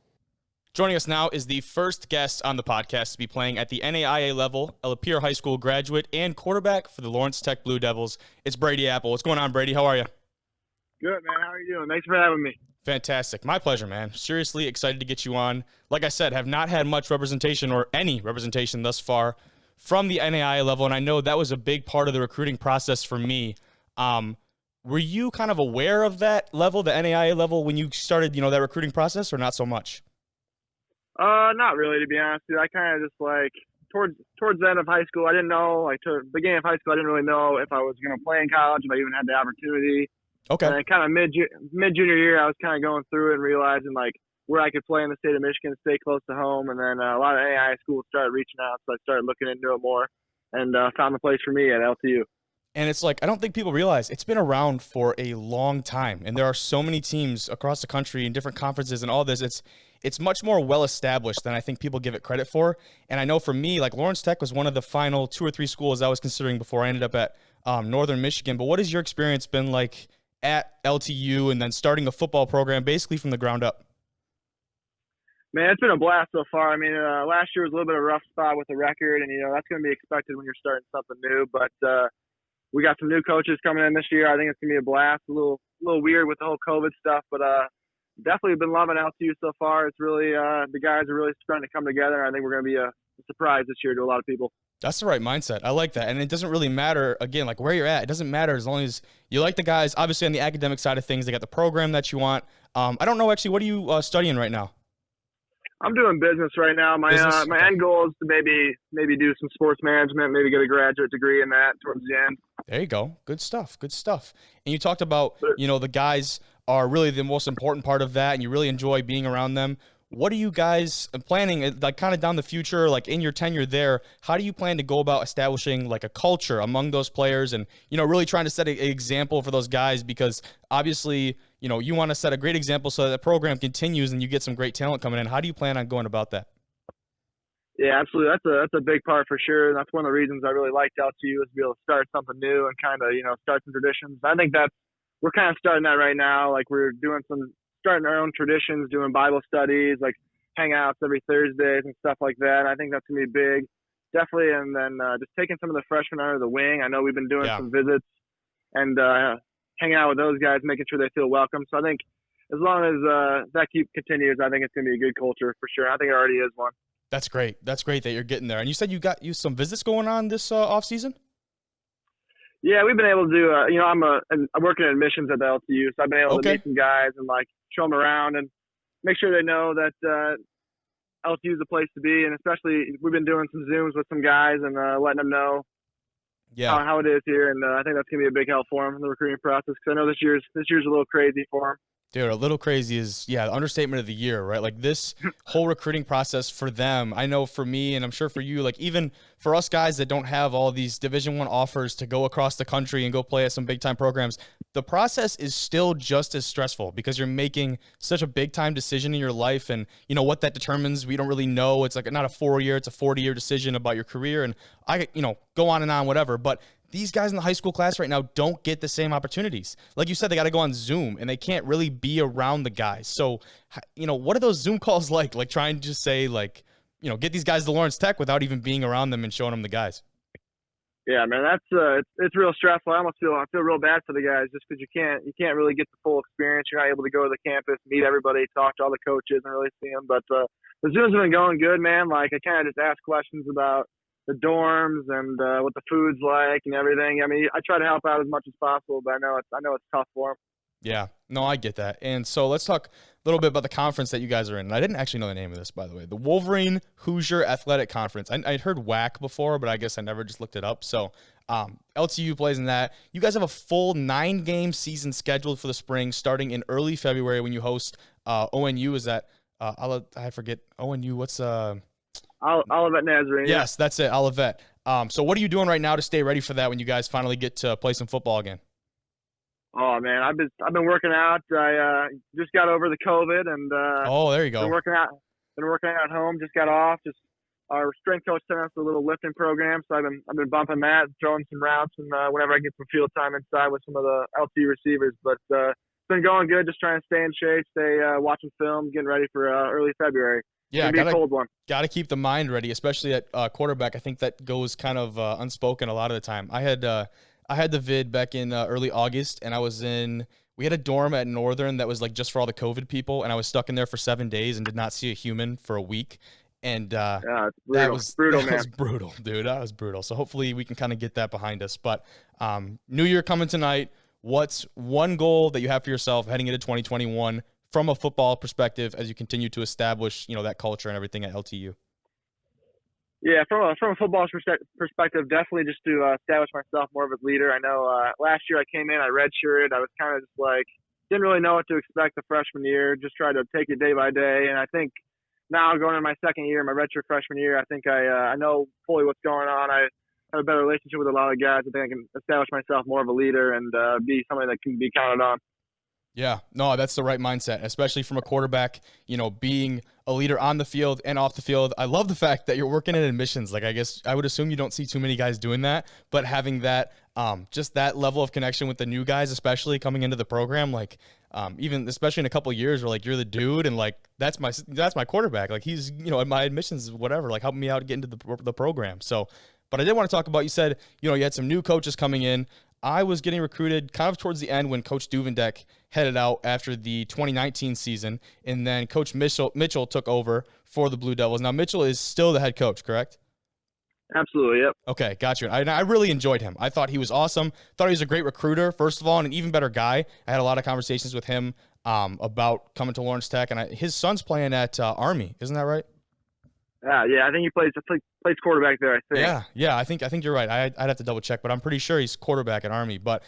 Joining us now is the first guest on the podcast to be playing at the NAIA level, a Lapeer High School graduate and quarterback for the Lawrence Tech Blue Devils. It's Brady Apple. What's going on, Brady? How are you? Good, man. How are you doing? Thanks for having me. Fantastic. My pleasure, man. Seriously excited to get you on. Like I said, have not had much representation or any representation thus far from the NAIA level, and I know that was a big part of the recruiting process for me. Were you kind of aware of that level, the NAIA level, when you started, that recruiting process, or not so much? Not really, to be honest with you. I kind of just towards the end of high school, I didn't know, to the beginning of high school, I didn't really know if I was going to play in college, if I even had the opportunity. Okay. And then kind of mid-junior year, I was kind of going through it and realizing, where I could play in the state of Michigan, stay close to home. And then a lot of NAIA schools started reaching out, so I started looking into it more and found the place for me at LTU. And it's I don't think people realize it's been around for a long time. And there are so many teams across the country in different conferences and all this. It's much more well-established than I think people give it credit for. And I know for me, Lawrence Tech was one of the final 2 or 3 schools I was considering before I ended up at Northern Michigan. But what has your experience been like at LTU and then starting a football program basically from the ground up? Man, it's been a blast so far. I mean, last year was a little bit of a rough spot with the record, and, that's going to be expected when you're starting something new. But we got some new coaches coming in this year. I think it's going to be a blast. A little weird with the whole COVID stuff, but definitely been loving LTU so far. It's really the guys are really starting to come together. I think we're going to be a surprise this year to a lot of people. That's the right mindset. I like that. And it doesn't really matter, again, where you're at. It doesn't matter as long as you like the guys. Obviously, on the academic side of things, they got the program that you want. I don't know, actually, what are you studying right now? I'm doing business right now. My end goal is to maybe do some sports management, maybe get a graduate degree in that towards the end. There you go. Good stuff. Good stuff. And you talked about, the guys are really the most important part of that, and you really enjoy being around them. What are you guys planning, like kind of down the future, like in your tenure there? How do you plan to go about establishing like a culture among those players and, really trying to set an example for those guys? Because obviously, you want to set a great example so that the program continues and you get some great talent coming in. How do you plan on going about that? Yeah, absolutely. That's a big part for sure. And that's one of the reasons I really liked LTU is to be able to start something new and kind of, start some traditions. I think we're kind of starting that right now. Like we're starting our own traditions, doing Bible studies, like hangouts every Thursdays and stuff like that. I think that's going to be big. Definitely. And then just taking some of the freshmen under the wing. I know we've been doing some visits and hanging out with those guys, making sure they feel welcome. So I think as long as that continues, I think it's going to be a good culture for sure. I think it already is one. That's great. That's great that you're getting there. And you said you got some visits going on this off season? Yeah, we've been able to do, I'm working in admissions at the LTU, so I've been able to meet some guys and like show them around and make sure they know that LTU is a place to be. And especially we've been doing some Zooms with some guys and letting them know how it is here. And I think that's going to be a big help for them in the recruiting process because I know this year's a little crazy for them. Dude, a little crazy is, the understatement of the year, right? Like this whole recruiting process for them, I know for me and I'm sure for you, like even for us guys that don't have all these Division I offers to go across the country and go play at some big time programs, the process is still just as stressful because you're making such a big time decision in your life. And what that determines, we don't really know. It's like not a 4-year, it's a 40-year decision about your career. And I, go on and on, whatever. But these guys in the high school class right now don't get the same opportunities. Like you said, they got to go on Zoom and they can't really be around the guys. So, what are those Zoom calls like? Like trying to just say like, get these guys to Lawrence Tech without even being around them and showing them the guys. Yeah, man, that's it's real stressful. I feel real bad for the guys just because you can't really get the full experience. You're not able to go to the campus, meet everybody, talk to all the coaches, and really see them. But the Zooms have been going good, man. Like I kind of just ask questions about the dorms and what the food's like and everything. I mean, I try to help out as much as possible, but I know it's tough for them. Yeah, no, I get that. And so let's talk a little bit about the conference that you guys are in. And I didn't actually know the name of this, by the way. The Wolverine Hoosier Athletic Conference. I'd heard WAC before, but I guess I never just looked it up. So LTU plays in that. You guys have a full 9-game season scheduled for the spring, starting in early February when you host ONU. Is that I forget ONU? What's Olivet Nazarene. Yes, that's it, Olivet. So what are you doing right now to stay ready for that when you guys finally get to play some football again? Oh man, I've been working out. I just got over the COVID and there you go. Been working out at home. Just got off. Just our strength coach sent us a little lifting program, so I've been bumping that, throwing some routes, and whenever I get some field time inside with some of the LT receivers. But it's been going good. Just trying to stay in shape, stay watching film, getting ready for early February. Yeah, a cold one. Got to keep the mind ready, especially at quarterback. I think that goes kind of unspoken a lot of the time. I had the vid back in early August, and we had a dorm at Northern that was like just for all the COVID people, and I was stuck in there for 7 days and did not see a human for a week. And it's brutal. That was brutal, dude. That was brutal. So hopefully we can kind of get that behind us. But New Year coming tonight. What's one goal that you have for yourself heading into 2021 from a football perspective as you continue to establish, that culture and everything at LTU? Yeah, from a football perspective, definitely just to establish myself more of a leader. I know last year I came in, I redshirted. I was kind of just like, didn't really know what to expect the freshman year, just tried to take it day by day. And I think now going into my second year, my redshirt freshman year, I think I know fully what's going on. I have a better relationship with a lot of guys. I think I can establish myself more of a leader and be somebody that can be counted on. Yeah, no, that's the right mindset, especially from a quarterback, being a leader on the field and off the field. I love the fact that you're working in admissions. Like, I guess I would assume you don't see too many guys doing that, but having that, just that level of connection with the new guys, especially coming into the program, like, even especially in a couple of years where like you're the dude and like that's my quarterback. Like he's, at my admissions, whatever, like helping me out get into the program. So, but I did want to talk about, you said, you had some new coaches coming in. I was getting recruited kind of towards the end when Coach Duvendeck headed out after the 2019 season, and then Coach Mitchell took over for the Blue Devils. Now, Mitchell is still the head coach, correct? Absolutely, yep. Okay, got you. I really enjoyed him. I thought he was awesome. Thought he was a great recruiter, first of all, and an even better guy. I had a lot of conversations with him about coming to Lawrence Tech, and his son's playing at Army. Isn't that right? Yeah, I think he plays quarterback there, I think. Yeah, I think you're right. I'd have to double check, but I'm pretty sure he's quarterback at Army. But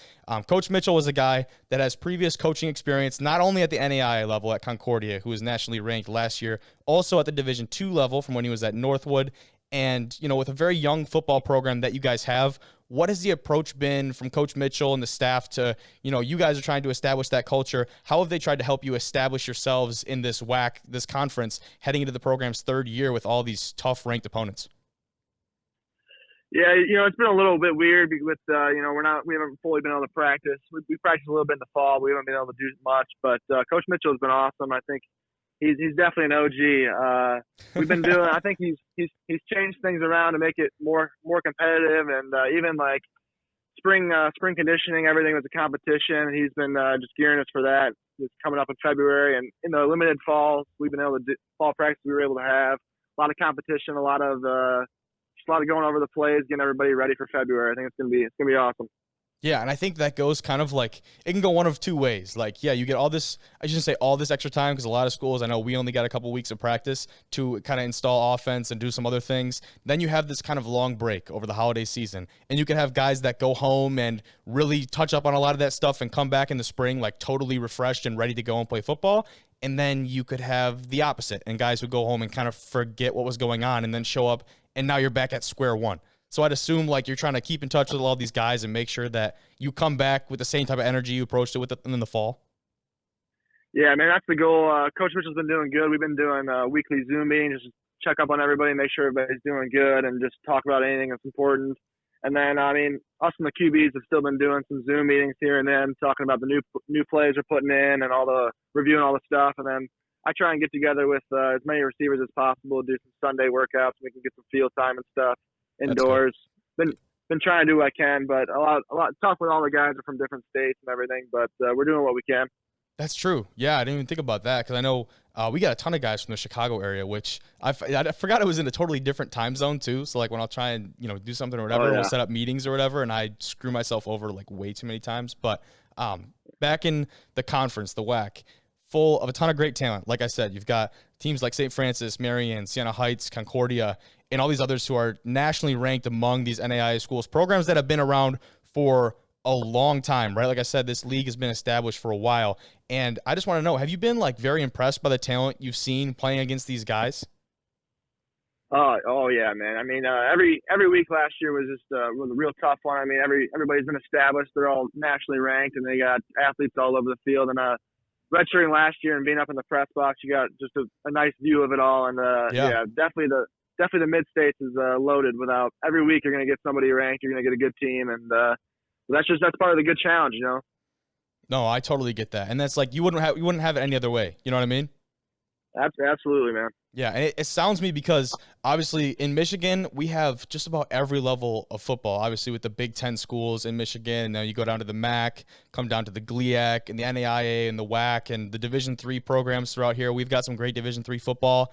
Coach Mitchell was a guy that has previous coaching experience, not only at the NAIA level at Concordia, who was nationally ranked last year, also at the Division II level from when he was at Northwood. And, with a very young football program that you guys have, what has the approach been from Coach Mitchell and the staff to, you guys are trying to establish that culture. How have they tried to help you establish yourselves in this this conference, heading into the program's third year with all these tough ranked opponents? Yeah, it's been a little bit weird with, we haven't fully been able to practice. We practiced a little bit in the fall. We haven't been able to do much, but Coach Mitchell has been awesome. I think he's definitely an OG. We've been doing. I think he's changed things around to make it more competitive, and even like spring conditioning, everything was a competition. He's been just gearing us for that. It's coming up in February, and in the limited falls, we've been able to do fall practice. We were able to have a lot of competition, a lot of going over the plays, getting everybody ready for February. I think it's gonna be awesome. Yeah, and I think that goes kind of like, it can go one of two ways. Like, yeah, you get all this, I shouldn't say all this extra time, because a lot of schools, I know we only got a couple weeks of practice to kind of install offense and do some other things. Then you have this kind of long break over the holiday season, and you can have guys that go home and really touch up on a lot of that stuff and come back in the spring like totally refreshed and ready to go and play football. And then you could have the opposite, and guys who go home and kind of forget what was going on and then show up, and now you're back at square one. So I'd assume like you're trying to keep in touch with all these guys and make sure that you come back with the same type of energy you approached it with in the fall. Yeah, man, that's the goal. Coach Mitchell's been doing good. We've been doing weekly Zoom meetings, just check up on everybody, make sure everybody's doing good, and just talk about anything that's important. And then, us and the QBs have still been doing some Zoom meetings here and then, talking about the new plays we're putting in and reviewing all the stuff. And then I try and get together with as many receivers as possible, do some Sunday workouts, so we can get some field time and stuff. Indoors. Been trying to do what I can, but a lot tough when all the guys are from different states and everything, but we're doing what we can. That's true. Yeah, I didn't even think about that, because I know we got a ton of guys from the Chicago area, which I forgot it was in a totally different time zone too. So like when I'll try and do something or whatever, we'll set up meetings or whatever, and I screw myself over like way too many times. But back in the conference, the WAC, full of a ton of great talent. Like I said, you've got teams like St. Francis, Marion, Siena Heights, Concordia, and all these others who are nationally ranked among these NAIA schools, programs that have been around for a long time, right? Like I said, this league has been established for a while. And I just want to know, have you been like very impressed by the talent you've seen playing against these guys? Oh yeah, man. Every week last year was just was a real tough one. Everybody's been established. They're all nationally ranked, and they got athletes all over the field. And redshirting last year and being up in the press box, you got just a nice view of it all. And definitely the mid-states is loaded. Without every week you're going to get somebody ranked, you're going to get a good team, and that's part of the good challenge, No, I totally get that, and that's like you wouldn't have it any other way. You know what I mean? Absolutely, man. Yeah, and it sounds me, because obviously in Michigan we have just about every level of football. Obviously with the Big Ten schools in Michigan, and now you go down to the MAC, come down to the GLIAC and the NAIA and the WAC and the Division III programs throughout here. We've got some great Division III football.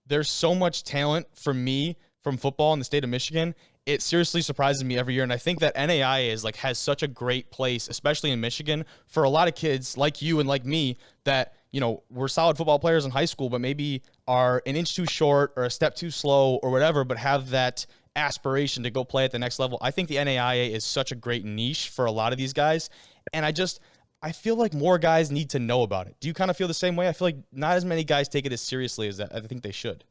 There's so much talent for me from football in the state of Michigan. It seriously surprises me every year, and I think that NAIA has such a great place, especially in Michigan, for a lot of kids like you and like me that we're solid football players in high school, but maybe are an inch too short or a step too slow or whatever, but have that aspiration to go play at the next level. I think the NAIA is such a great niche for a lot of these guys, and I feel like more guys need to know about it. Do you kind of feel the same way? I feel like not as many guys take it as seriously as I think they should.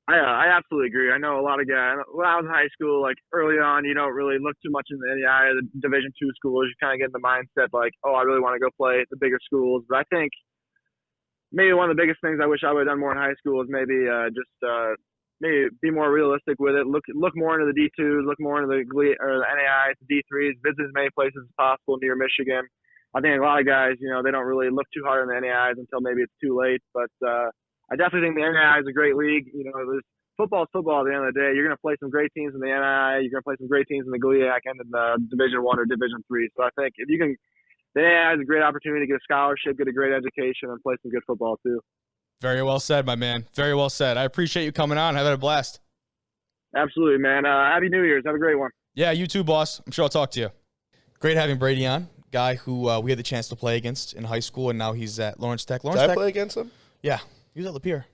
I absolutely agree. I know a lot of guys. When I was in high school, like early on, you don't really look too much in the NAIA, the Division II schools. You kind of get in the mindset like, oh, I really want to go play at the bigger schools. But I think maybe one of the biggest things I wish I would have done more in high school is maybe maybe be more realistic with it. Look more into the D2s, look more into the NAIA, the D3s, visit as many places as possible near Michigan. I think a lot of guys, they don't really look too hard on the NAIAs until maybe it's too late. But I definitely think the NAIA is a great league. Football is football at the end of the day. You're going to play some great teams in the NAIA. You're going to play some great teams in the GLIAC and in the Division I or Division III. So I think if you can, the NAIA is a great opportunity to get a scholarship, get a great education, and play some good football too. Very well said, my man. Very well said. I appreciate you coming on. Have a blast. Absolutely, man. Happy New Year's. Have a great one. Yeah, you too, boss. I'm sure I'll talk to you. Great having Brady on. Guy who we had the chance to play against in high school, and now he's at Lawrence Tech. Did I play against him? Yeah, he was at Lapeer.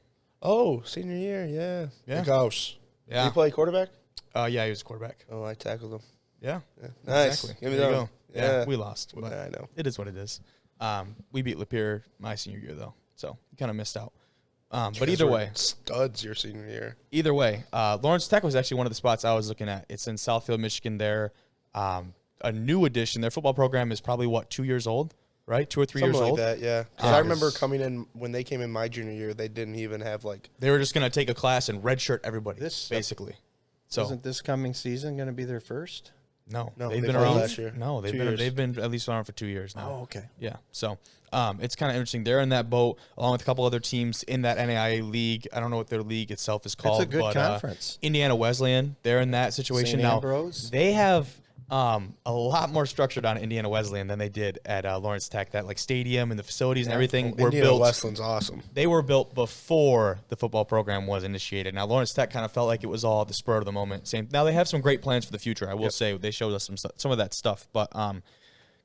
Oh, senior year, yeah. Yeah. The Gauss. Did Yeah. he play quarterback? Yeah, he was quarterback. Oh, I tackled him. Yeah. Nice. Exactly. Give me There you that. go. Yeah, Yeah. we lost. But I know. it is what it is. We beat Lapeer my senior year, though, so we kind of missed out. But either way. Studs your senior year. Either way, Lawrence Tech was actually one of the spots I was looking at. It's in Southfield, Michigan there. A new addition. Their football program is probably, 2 years old, right? 2 or 3 years Something old. like that, yeah. Because I remember coming in, when they came in my junior year, they didn't even have, like... They were just going to take a class and redshirt everybody, This- basically. So Isn't this coming season going to be their first? No, No, they've they been played around last year. No, they've 2 been years. they've been at least around for 2 years now. Oh, okay. Yeah, so it's kind of interesting. They're in that boat along with a couple other teams in that NAIA league. I don't know what their league itself is called. It's a good but, conference. Indiana Wesleyan, they're in that situation St. now. Ambrose? They have a lot more structure down at Indiana Wesleyan than they did at Lawrence Tech. That like stadium and the facilities and everything were Indiana built. Wesleyan's awesome. They were built before the football program was initiated. Now, Lawrence Tech kind of felt like it was all at the spur of the moment. Same. Now, they have some great plans for the future. I will say they showed us some of that stuff. But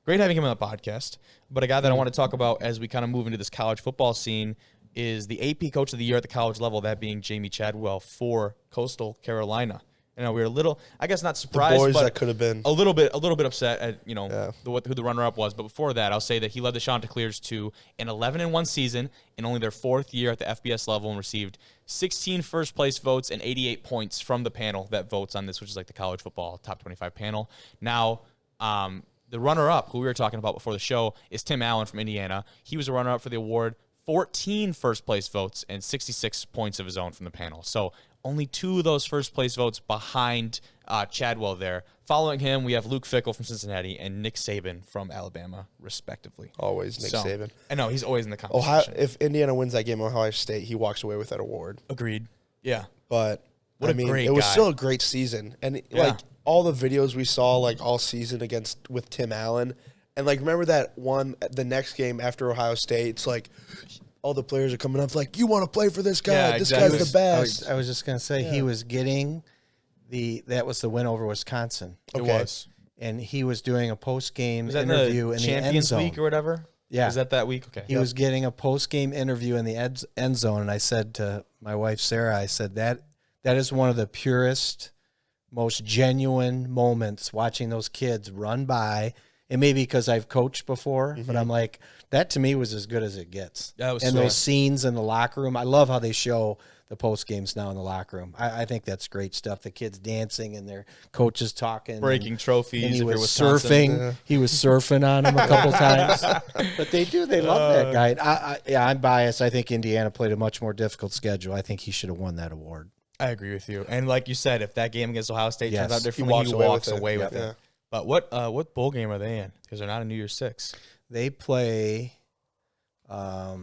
great having him on the podcast. But a guy that I want to talk about as we kind of move into this college football scene is the AP Coach of the Year at the college level, that being Jamie Chadwell for Coastal Carolina. You know, we were a little, I guess, not surprised, boys but that could have been. a little bit upset at Yeah. who the runner-up was. But before that, I'll say that he led the Chanticleers to an 11-1 season in only their 4th year at the FBS level and received 16 first-place votes and 88 points from the panel that votes on this, which is like the college football top 25 panel. Now, the runner-up, who we were talking about before the show, is Tim Allen from Indiana. He was a runner-up for the award, 14 first-place votes and 66 points of his own from the panel. So only 2 of those first-place votes behind Chadwell there. Following him, we have Luke Fickell from Cincinnati and Nick Saban from Alabama, respectively. Always Nick Saban. I know, he's always in the conversation. If Indiana wins that game, Ohio State, he walks away with that award. Agreed. Yeah. But What a great it was guy. still a great season, and like all the videos we saw like all season with Tim Allen, and like remember that one the next game after Ohio State, it's like all the players are coming up like, you want to play for this guy? Yeah, this exactly. guy's the best. I was just going to say he was getting that was the win over Wisconsin. It was. And he was doing a post-game Was that interview in the in the end Champions zone. Week or whatever? Yeah. Was that week? Okay. He was getting a post-game interview in the end zone, and I said to my wife, Sarah, I said, that is one of the purest, most genuine moments watching those kids run by. And maybe because I've coached before, but I'm like, that to me was as good as it gets. That was and sweet. those scenes in the locker room, I love how they show the post games now in the locker room. I think that's great stuff. The kids dancing and their coaches talking, breaking trophies. and he if you're was Wisconsin. surfing. He was surfing on him a couple times. But they love that guy. I'm biased. I think Indiana played a much more difficult schedule. I think he should have won that award. I agree with you. And like you said, if that game against Ohio State turns Yes. out differently, he walks away with Yeah. it. But what bowl game are they in? Because they're not in New Year's Six. They play. I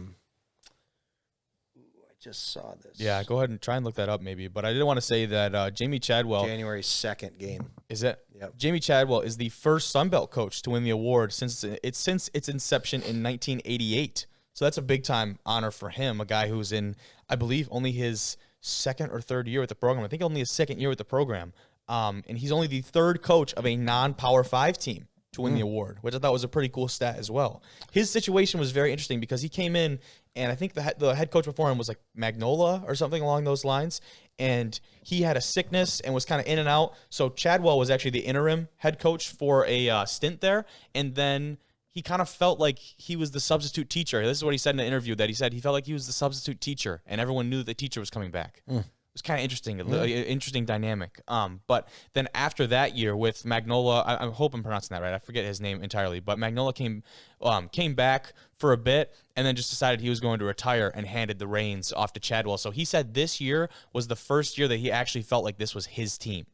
just saw this. Yeah, go ahead and try and look that up maybe. But I did want to say that Jamie Chadwell January 2nd game. is it. Yep. Jamie Chadwell is the first Sun Belt coach to win the award since its inception in 1988. So that's a big time honor for him. A guy who's in, I believe, only his 2nd or 3rd year with the program. I think only his 2nd year with the program. And he's only the 3rd coach of a non-Power 5 team to win the award, which I thought was a pretty cool stat as well. His situation was very interesting because he came in, and I think the head coach before him was like Magnola or something along those lines, and he had a sickness and was kind of in and out. So Chadwell was actually the interim head coach for a stint there, and then he kind of felt like he was the substitute teacher. This is what he said in an interview, that he said he felt like he was the substitute teacher, and everyone knew the teacher was coming back. It was kind of interesting, an interesting dynamic. But then after that year with Magnola, I hope I'm pronouncing that right. I forget his name entirely, but Magnola came back for a bit and then just decided he was going to retire and handed the reins off to Chadwell. So he said this year was the first year that he actually felt like this was his team.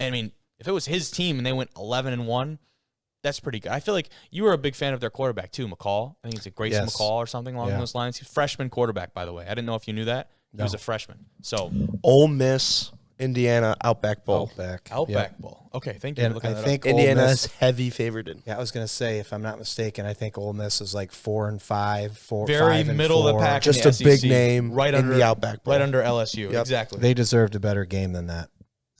I mean, if it was his team and they went 11-1, that's pretty good. I feel like you were a big fan of their quarterback too, McCall. I think it's Grayson McCall or something along those lines. He's a freshman quarterback, by the way. I didn't know if you knew that. He was a freshman. So Ole Miss, Indiana, Outback Bowl. Outback Bowl. Okay, thank you for looking I that think up. Ole Indiana's Miss, heavy favored. I was going to say, if I'm not mistaken, I think Ole Miss is like 4-5, Very 5-4. middle of the pack. Just in a the big SEC, name right in under the Outback Bowl. right under LSU. Yep. Exactly. They deserved a better game than that.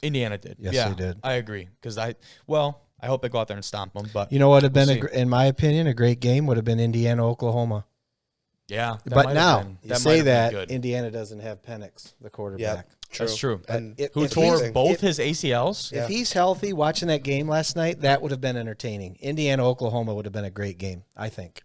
Indiana did. Yes, yeah, they did. I agree because I hope they go out there and stomp them. But You know what would have been, We'll see. in my opinion, a great game would have been Indiana, Oklahoma. Yeah, But now, you might say have been that, good. Indiana doesn't have Penix, the quarterback. That's true. And Who tore both his ACLs? If he's healthy, watching that game last night, that would have been entertaining. Indiana, Oklahoma would have been a great game, I think.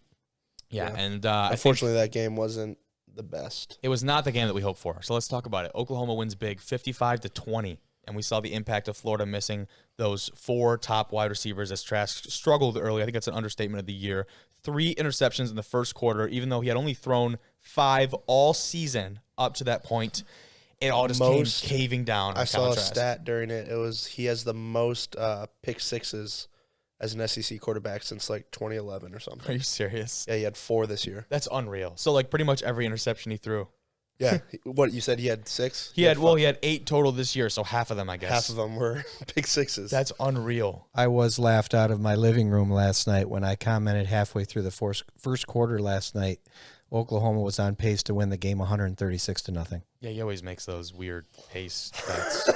Yeah, and unfortunately, that game wasn't the best. It was not the game that we hoped for. So let's talk about it. Oklahoma wins big, 55-20, and we saw the impact of Florida missing those 4 top wide receivers as Trask struggled early. I think that's an understatement of the year. 3 interceptions in the first quarter, even though he had only thrown 5 all season up to that point. It all just came caving down. I saw a stat during it. It was he has the most pick sixes as an SEC quarterback since like 2011 or something. Are you serious? Yeah, he had 4 this year. That's unreal. So like pretty much every interception he threw. Yeah. What you said? He had 6. He had 8 total this year. So half of them, I guess. Half of them were pick sixes. That's unreal. I was laughed out of my living room last night when I commented halfway through the first quarter last night. Oklahoma was on pace to win the game 136-0. Yeah, he always makes those weird pace bets.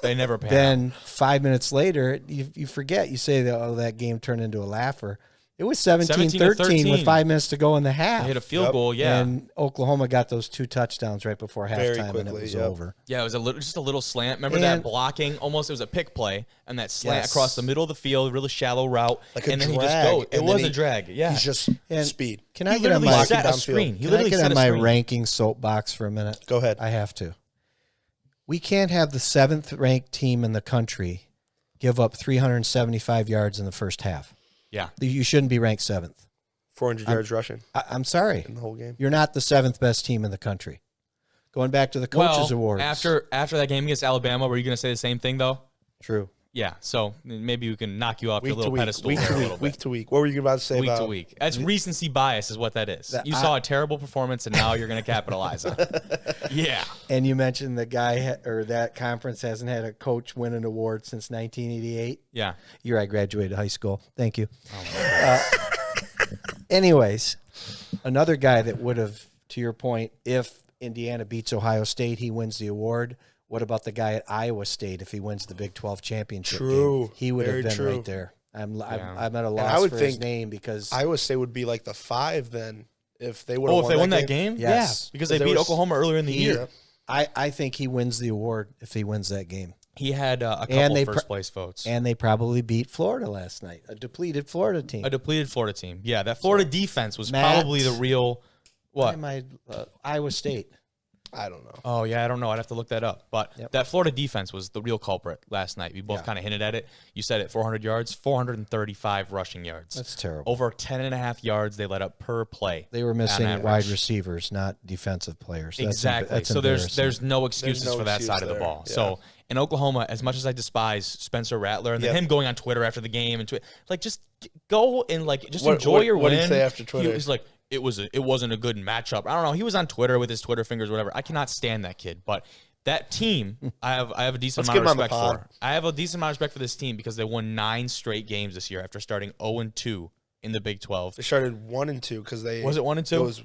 They never pan out. Then 5 minutes later, you forget. You say that game turned into a laugher. It was 17-13 with 5 minutes to go in the half. They hit a field goal, yeah. And Oklahoma got those 2 touchdowns right before Very halftime, quickly, and it was yep. over. Yeah, it was just a little slant. Remember that blocking? Almost, it was a pick play, and that slant Yes. across the middle of the field, really shallow route. Like a and then drag, he just goes. It and was then a drag, yeah. He's just speed. Can He I get on literally my set a downfield. screen. He Can I literally get set on a my screen. ranking soapbox for a minute? Go ahead. I have to. We can't have the 7th ranked team in the country give up 375 yards in the first half. Yeah. You shouldn't be ranked 7th. 400 yards rushing I'm sorry. in the whole game. You're not the 7th best team in the country. Going back to the Coaches Awards. After that game against Alabama, were you going to say the same thing, though? True. Yeah, so maybe we can knock you off your Week to little week, pedestal. week there to a week, little week bit. to week. What were you about to say Week about to week. That's recency bias is what that is. You saw a terrible performance, and now you're going to capitalize on it. Yeah. And you mentioned the guy or that conference hasn't had a coach win an award since 1988. Yeah. Year I graduated high school. Thank you. Anyways, another guy that would have, to your point, if Indiana beats Ohio State, he wins the award. What about the guy at Iowa State if he wins the Big 12 championship game? He would have been right there. I'm at a loss for his name because Iowa State would be like the 5 then if they would have if they won that game? Yes. Yeah, because they beat Oklahoma earlier in the year. I think he wins the award if he wins that game. He had a couple first-place votes. And they probably beat Florida last night, a depleted Florida team. A depleted Florida team. Yeah, that Florida defense was probably the real – what? Iowa State. I don't know. Oh, yeah, I don't know. I'd have to look that up. But that Florida defense was the real culprit last night. We both kind of hinted at it. You said it, 400 yards, 435 rushing yards. That's terrible. Over 10.5 yards they let up per play. They were missing wide receivers, not defensive players. Exactly. That's so there's no excuses for that side of the ball. Yeah. So in Oklahoma, as much as I despise Spencer Rattler and then him going on Twitter after the game and just go and enjoy your win. What did he say after Twitter? He was like, it wasn't a good matchup. I don't know. He was on Twitter with his Twitter fingers, whatever. I cannot stand that kid. But that team, I have a decent amount of respect for. I have a decent amount of respect for this team because they won 9 straight games this year after starting 0-2 in the Big 12. They started 1-2 because they was it 1-2? It was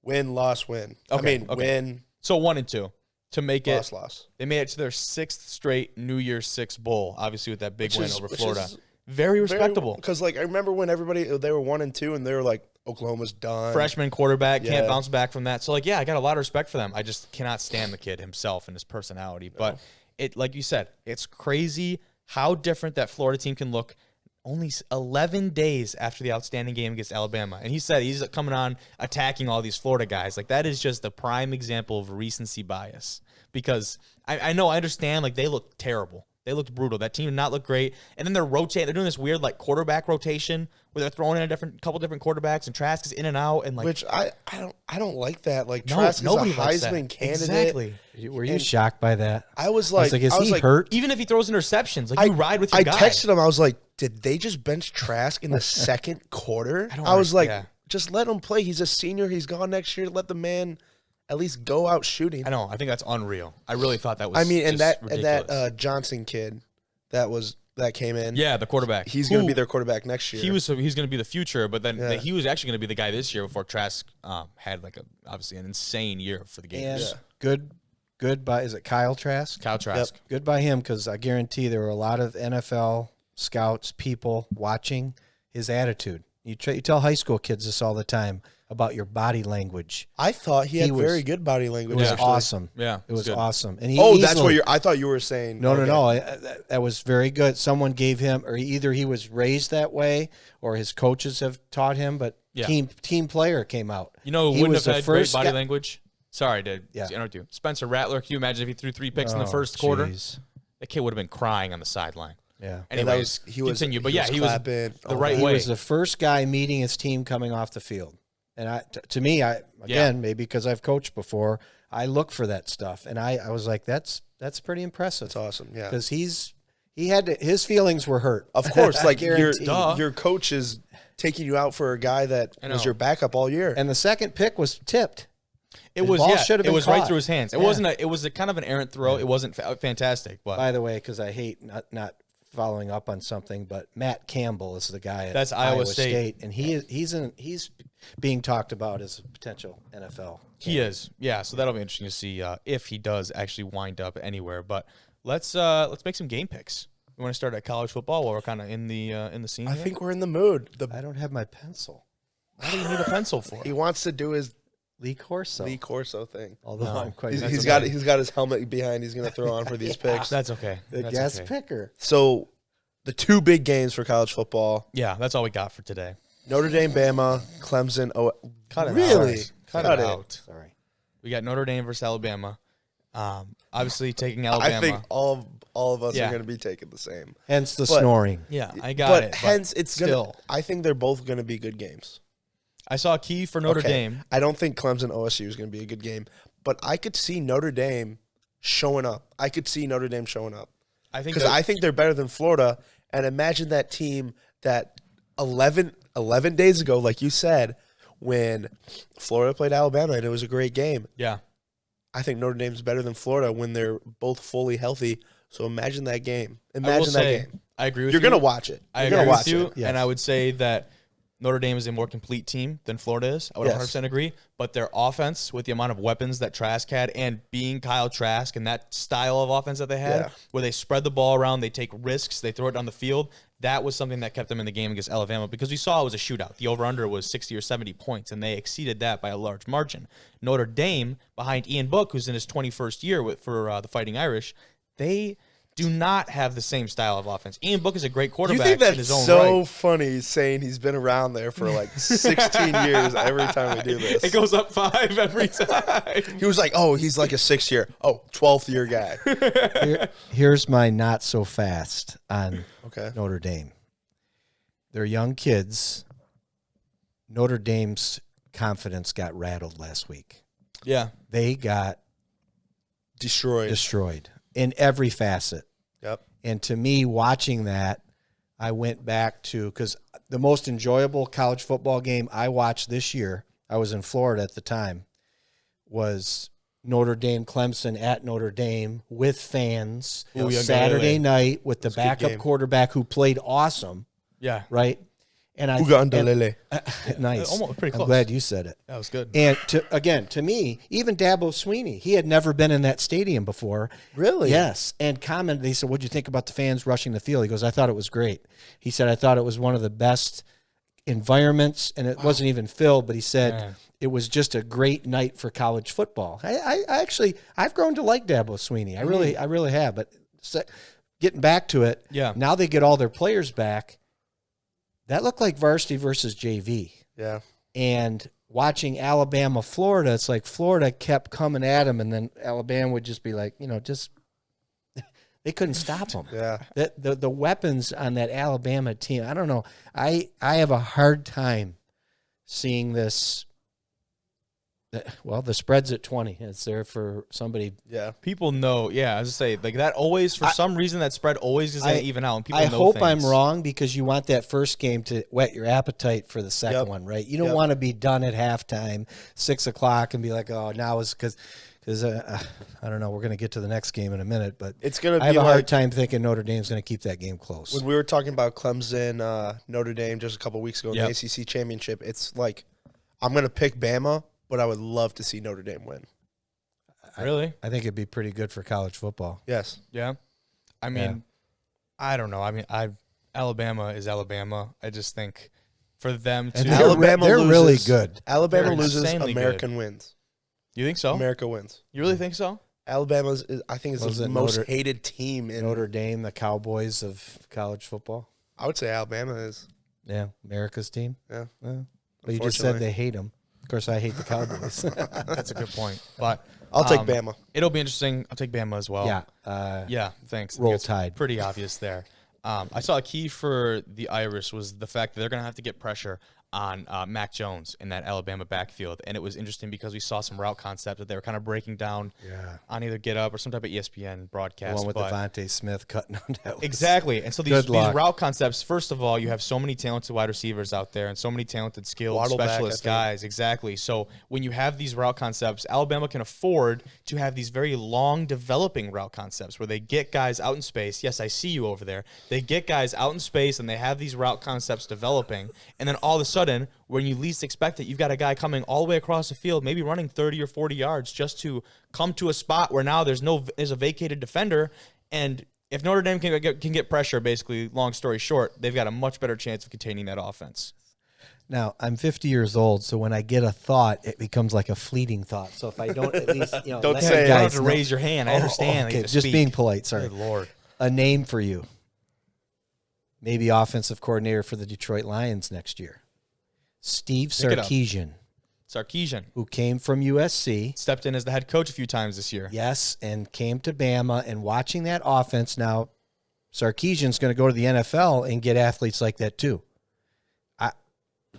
win, loss, win. Win. So 1-2 to make loss. They made it to their 6th straight New Year's 6 bowl, obviously with that big win over Florida. Very respectable. Because I remember when they were 1-2 and they were like, Oklahoma's done. Freshman quarterback, can't bounce back from that. So I got a lot of respect for them. I just cannot stand the kid himself and his personality. But it, like you said, it's crazy how different that Florida team can look only 11 days after the outstanding game against Alabama. And he said he's coming on attacking all these Florida guys. That is just a prime example of recency bias. Because I understand, they look terrible. They looked brutal. That team did not look great. And then they're rotating. They're doing this weird quarterback rotation where they're throwing in a couple different quarterbacks and Trask is in and out and which I don't like that. Trask is a Heisman candidate. Exactly. Were you shocked by that? I was like, is he hurt? Even if he throws interceptions, you ride with your guy. I texted him. I was like, did they just bench Trask in the second quarter? I was like, just let him play. He's a senior. He's gone next year. Let the man at least go out shooting. I know. I think that's unreal. I really thought that was. and ridiculous. that Johnson kid that came in. Yeah, the quarterback. He's going to be their quarterback next year. He's going to be the future, but then he was actually going to be the guy this year before Trask had obviously an insane year for the Gators. Good by, is it Kyle Trask? Kyle Trask. Yep. Good by him because I guarantee there were a lot of NFL scouts, people watching his attitude. You tell high school kids this all the time about your body language. I thought he had was- very good body language. It was actually. awesome. Yeah, It was good. awesome. And he That's easily- what I thought you were saying. No, Okay. no. That was very good. Someone gave him, or either he was raised that way, or his coaches have taught him. But Yeah. team player came out. You know, who He wouldn't was have the had great first body guy- language. Sorry to interrupt you. Spencer Rattler. Can you imagine if he threw 3 picks in the first quarter? Jeez. That kid would have been crying on the sideline. Yeah. Anyways, continue. But yeah, he was clapping, the all right that. He way. was the first guy meeting his team coming off the field. And to me, maybe because I've coached before, I look for that stuff. And I was like, that's pretty impressive. That's awesome. Yeah. Because his feelings were hurt. Of course, like Guaranteed. your coach is taking you out for a guy that I know. was your backup all year. And the second pick was tipped. It The was ball yeah. should have It been was right caught. through his hands. It Yeah. wasn't. It was a kind of an errant throw. It wasn't fantastic, but By the way, because I hate not following up on something, but Matt Campbell is the guy at That's Iowa State. and he's being talked about as a potential NFL. he is. Yeah, so that'll be interesting to see if he does actually wind up anywhere. But let's make some game picks. We want to start at college football while we're kind of in the scene. I here? think we're in the mood. I don't have my pencil. What do you need a pencil for? He wants to do his Lee Corso. Lee Corso thing. Although I'm quite He's got his helmet behind. He's going to throw on for these picks. That's okay. the That's guest okay. picker. So, the 2 big games for college football: Yeah, that's all we got for today. Notre Dame, Bama, Clemson. Oh, Cut it really? out. Cut it out. Sorry. We got Notre Dame versus Alabama. Obviously taking Alabama. I think all of us Yeah. are going to be taking the same. Hence the But- snoring. yeah, I got But it. hence, it's gonna. still. I think they're both going to be good games. I saw a key for Notre Okay. Dame. I don't think Clemson OSU is going to be a good game, but I could see Notre Dame showing up. I think I think because I think they're better than Florida. And imagine that team that 11 days ago, like you said, when Florida played Alabama and it was a great game. yeah. I think Notre Dame's better than Florida when they're both fully healthy. So imagine that game. I will Imagine that say, game. I agree with You're you. going to watch it. I You're agree going to with watch you, it. Yes. and I would say that Notre Dame is a more complete team than Florida is. I would Yes. 100% agree. But their offense, with the amount of weapons that Trask had, and being Kyle Trask and that style of offense that they had, Yeah. where they spread the ball around, they take risks, they throw it down the field, that was something that kept them in the game against Alabama because we saw it was a shootout. The over-under was 60 or 70 points, and they exceeded that by a large margin. Notre Dame, behind Ian Book, who's in his 21st year for the Fighting Irish, they do not have the same style of offense. Ian Book is a great You quarterback think in that's his own so right. funny saying he's been around there for like 16 years every time we do this. It goes up 5 every time. He was like, oh, he's like a 6th year. Oh, 12th year guy. Here's my not so fast on Okay. Notre Dame. They're young kids. Notre Dame's confidence got rattled last week. Yeah. They got destroyed in every facet. Yep. And to me, watching that, I went back to, because the most enjoyable college football game I watched this year, I was in Florida at the time, was Notre Dame Clemson at Notre Dame with fans. Ooh, young Saturday Galilei. night with the a good backup game. quarterback who played awesome, Yeah. right? And I Ugandalele. nice. Almost pretty I'm close. glad you said it. That was good. And to me, even Dabo Sweeney, he had never been in that stadium before. Really? Yes. And commented, he said, "What'd you think about the fans rushing the field?" He goes, "I thought it was great." He said, "I thought it was one of the best environments," and it wasn't even filled, but he said Man. it was just a great night for college football. I actually, I've grown to like Dabo Sweeney. I really have. But getting back to it, Yeah. now they get all their players back. That looked like varsity versus JV. Yeah. And watching Alabama, Florida, it's like Florida kept coming at them, and then Alabama would just be like, just they couldn't stop them. Yeah. The weapons on that Alabama team, I don't know. I have a hard time seeing this. Well, the spread's at 20. It's there for somebody. Yeah. People know, yeah, I was going to say, like that always, for some reason, that spread always is going to even out. And people I know hope things. I'm wrong, because you want that first game to whet your appetite for the second Yep. one, right? You don't Yep. want to be done at halftime, 6 o'clock, and be like, oh, now it's because I don't know. We're going to get to the next game in a minute, but It's going to I have be a hard like time thinking Notre Dame's going to keep that game close. when we were talking about Clemson, Notre Dame just a couple weeks ago in Yep. the ACC championship. It's like I'm going to pick Bama, but I would love to see Notre Dame win. Really? I think it'd be pretty good for college football. Yes. Yeah. I mean, I don't know. I mean, Alabama is Alabama. I just think for them to. And Alabama they're really loses. good. Alabama They're loses. insanely American wins. You think so? America wins. You really think so? Alabama's, I think, is Was the it most Notre- hated team in. Notre Dame, the Cowboys of college football. I would say Alabama is. Yeah, America's team. Yeah. But you just said Unfortunately. they hate them. Of course, I hate the Cowboys. That's a good point. But I'll take Bama. It'll be interesting. I'll take Bama as well. yeah. Yeah, thanks. I think Roll it's Tide. Pretty obvious there. I saw a key for the Irish was the fact that they're going to have to get pressure on Mac Jones in that Alabama backfield. And it was interesting because we saw some route concepts that they were kind of breaking down on either Get Up or some type of ESPN broadcast. The one with Devontae Smith cutting them down. Exactly. And so these luck. route concepts, first of all, you have so many talented wide receivers out there and so many talented, skilled Waddle back, specialist I think. guys. Exactly. So when you have these route concepts, Alabama can afford to have these very long developing route concepts where they get guys out in space. Yes, I see you over there. They get guys out in space and they have these route concepts developing. And then all of a sudden, when you least expect it, you've got a guy coming all the way across the field, maybe running 30 or 40 yards just to come to a spot where now there's a vacated defender. And if Notre Dame can get pressure, basically, long story short, they've got a much better chance of containing that offense. Now, I'm 50 years old, so when I get a thought, it becomes like a fleeting thought. So if I don't at least, Don't let say you it. You don't have guys to know- raise your hand. I understand. Okay, You have to just speak. being polite. Sorry. Good Lord. A name for you. Maybe offensive coordinator for the Detroit Lions next year. Steve Pick it up. Sarkisian, Sarkisian who came from USC. stepped in as the head coach a few times this year. Yes, and came to Bama, and watching that offense now, Sarkisian's going to go to the NFL and get athletes like that too.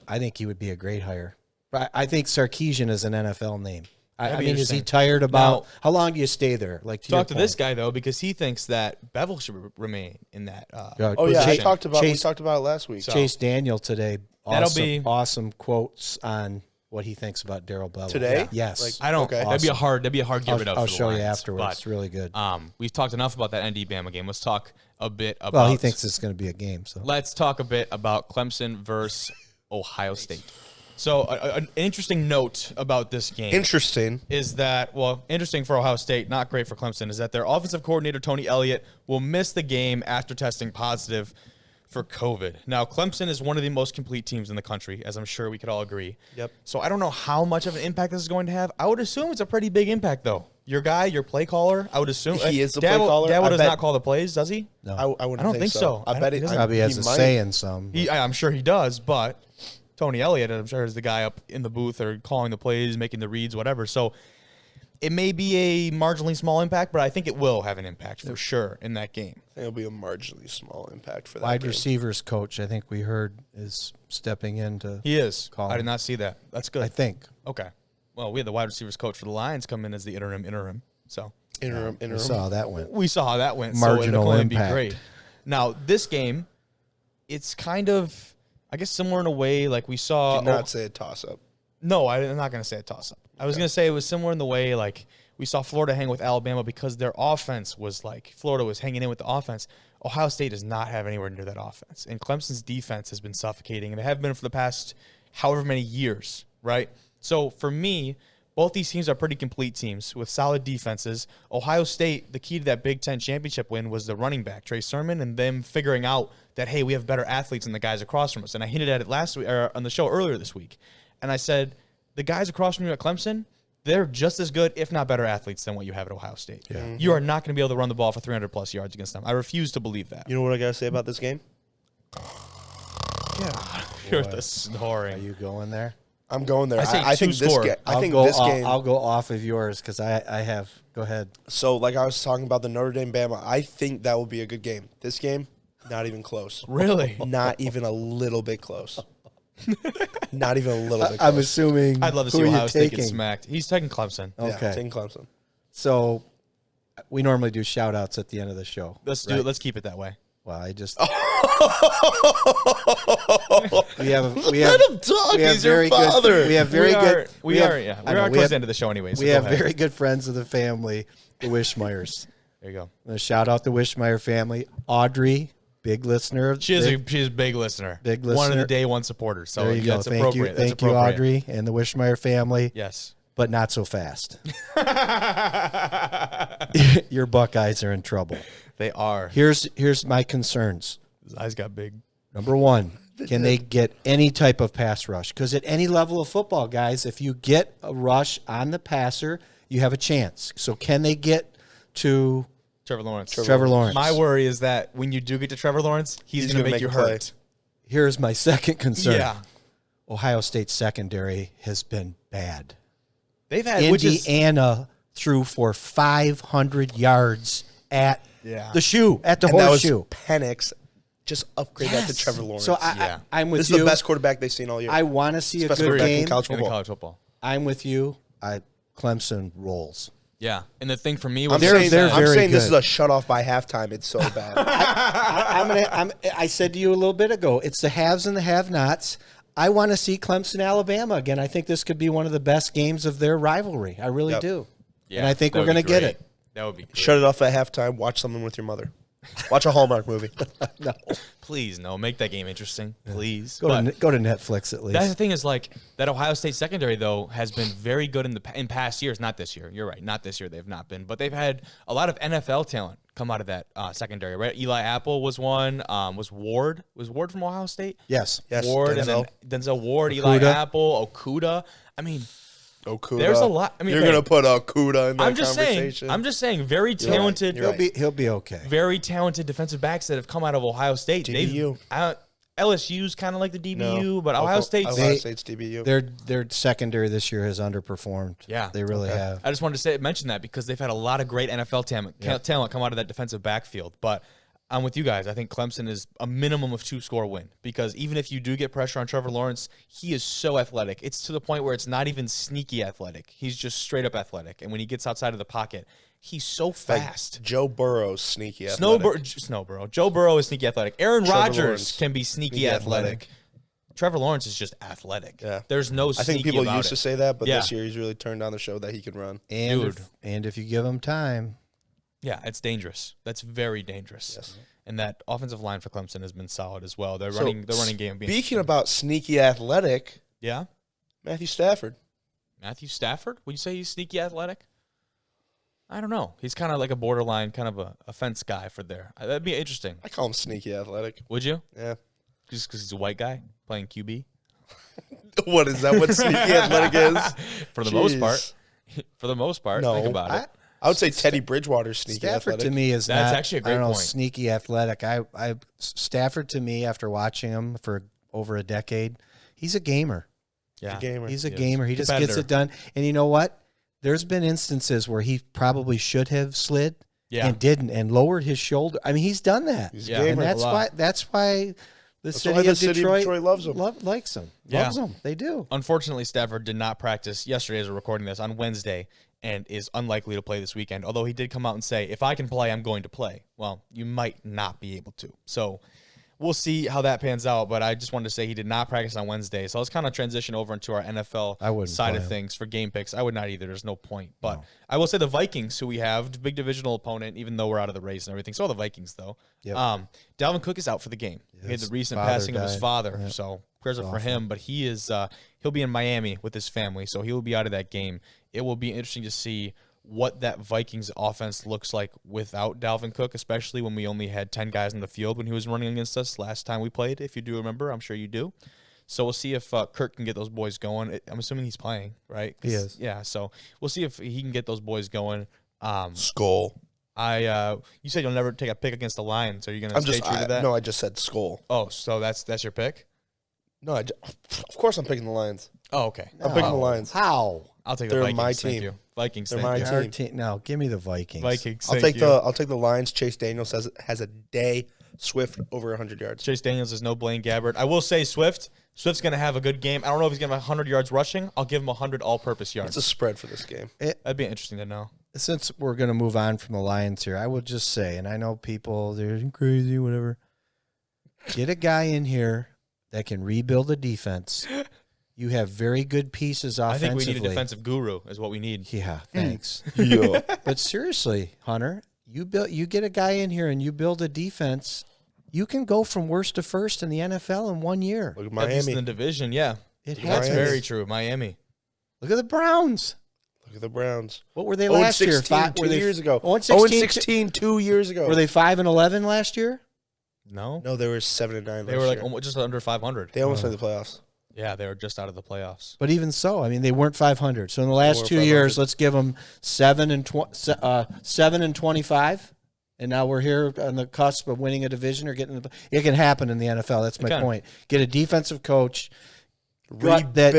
I think he would be a great hire. I think Sarkisian is an NFL name. That'd I be mean, is he interesting. tired about Now- how long do you stay there? Like Talk to this guy, though, because he thinks that Bevel should remain in that Oh yeah, position. we talked about Chase- it last week. Chase Daniel today. That'll Awesome, be- awesome quotes on what he thinks about Darrell Bevel. Today? Yes. Like, I don't. Okay. That'd be a hard give it up. I'll for the show you Lions, afterwards. It's really good. But, we've talked enough about that ND Bama game. Let's talk a bit about. Well, he thinks it's going to be a game. So Let's talk a bit about Clemson versus Ohio State. So, an interesting note about this game Interesting. is that, well, interesting for Ohio State, not great for Clemson, is that their offensive coordinator, Tony Elliott, will miss the game after testing positive for COVID. Now, Clemson is one of the most complete teams in the country, as I'm sure we could all agree. Yep. So I don't know how much of an impact this is going to have. I would assume it's a pretty big impact, though. Your guy, your play caller, I would assume. He is the play Dabo- caller? Dabo I does bet- not call the plays, does he? no, I wouldn't I don't think so. I bet He it doesn't. probably has he a might. say in some. I'm sure he does, but Tony Elliott, I'm sure, is the guy up in the booth or calling the plays, making the reads, whatever. So it may be a marginally small impact, but I think it will have an impact for sure in that game. I think it'll be a marginally small impact for that Wide game. receivers coach, I think we heard, is stepping in to. He is. Call I him. did not see that. That's good. I think. Okay. Well, we had the wide receivers coach for the Lions come in as the interim. So interim. I saw how that went. we saw how that went. Marginal so it'll impact. be great. Now, this game, it's kind of, I guess, similar in a way like we saw. Did not say a toss up. No, I'm not going to say a toss-up. I was going to say it was similar in the way like we saw Florida hang with Alabama because their offense was like Florida was hanging in with the offense. Ohio State does not have anywhere near that offense. And Clemson's defense has been suffocating, and they have been for the past however many years, right? So for me, both these teams are pretty complete teams with solid defenses. Ohio State, the key to that Big Ten championship win was the running back, Trey Sermon, and them figuring out that, hey, we have better athletes than the guys across from us. And I hinted at it last week or on the show earlier this week. And I said, the guys across from you at Clemson, they're just as good, if not better athletes than what you have at Ohio State. Yeah. You are not going to be able to run the ball for 300-plus yards against them. I refuse to believe that. You know what I got to say about this game? You're the Are snoring. you going there? I'm going there. I say I think two this score. game. I think go, this game. I'll go off of yours because I have. Go ahead. So, like I was talking about the Notre Dame Bama, I think that will be a good game. This game, not even close. Really? Not even a little bit close. Not even a little bit close. I'm assuming. I'd love to who see are you Ohio State get taking? smacked. He's taking Clemson. Yeah, Okay. taking Clemson. So we normally do shout outs at the end of the show. Let's do it. Let's keep it that way. Well, I just Let we have him talk. we have He's your very father. good we have very good We have- are I know, towards the end of the show anyway. So we go have ahead. very good friends of the family, the Wishmeyers. There you go. I'm gonna shout out the Wishmeyer family. Audrey, big listener. She is big, a big listener. Big One of the listener. day one supporters. So there you go. that's Thank appropriate. you, That's thank you, appropriate. Audrey, and the Wishmeyer family. Yes. But not so fast. Your Buckeyes are in trouble. They are. Here's my concerns. His eyes got big. Number one, Can they get any type of pass rush? Because at any level of football, guys, if you get a rush on the passer, you have a chance. So can they get to Trevor Lawrence. Trevor Lawrence? My worry is that when you do get to Trevor Lawrence, he's going to make you hurt. Here's my second concern. Yeah. Ohio State's secondary has been bad. They've had Indiana threw for 500 yards at the shoe, at the And that was horseshoe. Penix. Just upgrade that to Trevor Lawrence. So I'm with this you. is the best quarterback they've seen all year. I want to see a Best good quarterback in game. college In football. college football. I'm with you. Clemson rolls. Yeah. And the thing for me I'm was They're saying, very I'm saying this good. is a shut off by halftime. It's so bad. I said to you a little bit ago, it's the haves and the have-nots. I want to see Clemson, Alabama again. I think this could be one of the best games of their rivalry. I really do. Yeah, and I think that we're would going be to get great. it. That would be great. Shut it off at halftime. Watch something with your mother. Watch a Hallmark movie. No. Please, no. Make that game interesting. Please. Go to Netflix at least. That's the thing is like that Ohio State secondary though has been very good in past years. Not this year. You're right. Not this year. They've not been, but they've had a lot of NFL talent come out of that secondary. Right. Eli Apple was one. Was Ward from Ohio State? Yes. Ward Denzel. and then Denzel Ward, Eli Apple, Okuda. I mean, Okuda. there's a lot. I mean, you're hey, gonna put Okuda in that I'm just conversation. saying, very talented. You're right. He'll be okay. Very talented defensive backs that have come out of Ohio State. DBU. LSU's kind of like the DBU, No. but Ohio State's Ohio State's DBU. Their secondary this year has underperformed. Yeah. They really have. I just wanted to mention that because they've had a lot of great NFL talent come out of that defensive backfield. But I'm with you guys. I think Clemson is a minimum of 2-score win because even if you do get pressure on Trevor Lawrence, he is so athletic. It's to the point where it's not even sneaky athletic. He's just straight up athletic. And when he gets outside of the pocket, he's so fast. Joe Burrow's sneaky athletic. Snowborough. Joe Burrow is sneaky athletic. Aaron Trevor Rodgers Lawrence, can be sneaky athletic. Trevor Lawrence is just athletic. Yeah. There's no I sneaky think people about used it. to say that, but Yeah. this year he's really turned on the show that he can run. And if you give him time. Yeah, it's dangerous. That's very dangerous. Yes. And that offensive line for Clemson has been solid as well. Their running game being Speaking about sneaky athletic, yeah. Matthew Stafford. Matthew Stafford? Would you say he's sneaky athletic? I don't know. He's kind of like a borderline, kind of a fence guy for there. That'd be interesting. I call him sneaky athletic. Would you? Yeah. Just because he's a white guy playing QB? What is that? What sneaky athletic is? For the most part. For the most part. No. Think about it. I would say Teddy Bridgewater's sneaky Stafford athletic. to me is That's not, actually a great I don't know, point. sneaky athletic. Stafford to me, after watching him for over a decade, he's a gamer. Yeah. gamer. He's a Yes. gamer. He just gets Competitor. it done. And you know what? There's been instances where he probably should have slid Yeah. and didn't and lowered his shoulder. I mean, he's done that. He's Yeah. a And gamer. that's why the That's city why the of city of Detroit, Detroit loves him. Likes him. Yeah. Loves him. They do. Unfortunately, Stafford did not practice yesterday as we're recording this on Wednesday and is unlikely to play this weekend, although he did come out and say, if I can play, I'm going to play. Well, you might not be able to. So we'll see how that pans out, but I just wanted to say he did not practice on Wednesday. So let's kind of transition over into our NFL side play of him. things for game picks. I would not either. There's no point. But I will say the Vikings, who we have, big divisional opponent, even though we're out of the race and everything. So are the Vikings, though. Yep. Dalvin Cook is out for the game. He had the His recent father passing of his died. father. Yep. So prayers up for him, but he is he'll be in Miami with his family, so he will be out of that game. It will be interesting to see what that Vikings offense looks like without Dalvin Cook, especially when we only had 10 guys in the field when he was running against us last time we played, if you do remember. I'm sure you do. So we'll see if Kirk can get those boys going. I'm assuming he's playing, right? He is. Yeah, so we'll see if he can get those boys going. Skull. You said you'll never take a pick against the Lions. Are you going to stay true to that? No, I just said skull. Oh, so that's your pick? No, of course I'm picking the Lions. Oh, okay. I'm picking the Lions. How? I'll take They're the Vikings. my Thank team. you. Vikings. They're Thank my you. team. No, give me the Vikings. Vikings. I'll thank take you. I'll take the Lions. Chase Daniels has a day. Swift over 100 yards. Chase Daniels is no Blaine Gabbert. I will say Swift's going to have a good game. I don't know if he's going to have 100 yards rushing. I'll give him 100 all-purpose yards. It's a spread for this game. That'd be interesting to know. Since we're going to move on from the Lions here, I would just say, and I know people, they're crazy, whatever. Get a guy in here that can rebuild a defense. You have very good pieces I offensively. think we need a defensive guru is what we need. Yeah, thanks. Yeah. But seriously, Hunter, you get a guy in here and you build a defense. You can go from worst to first in the NFL in 1 year. Look at At least in Miami. the division, yeah. It That's happens. very true. Miami. Look at the Browns. Look at the Browns. What were they last year? 2 years ago. 0-16 0-16 2 years ago. Were they 5-11 last year? No, No, they were 7-9. they were like almost just under 500. They almost made the playoffs. Yeah, they were just out of the playoffs. But even so, I mean, they weren't 500. So in the last were 2 years, let's give them 7-25. And now we're here on the cusp of winning a division or getting. It can happen in the NFL. That's my point. Get a defensive coach, gut that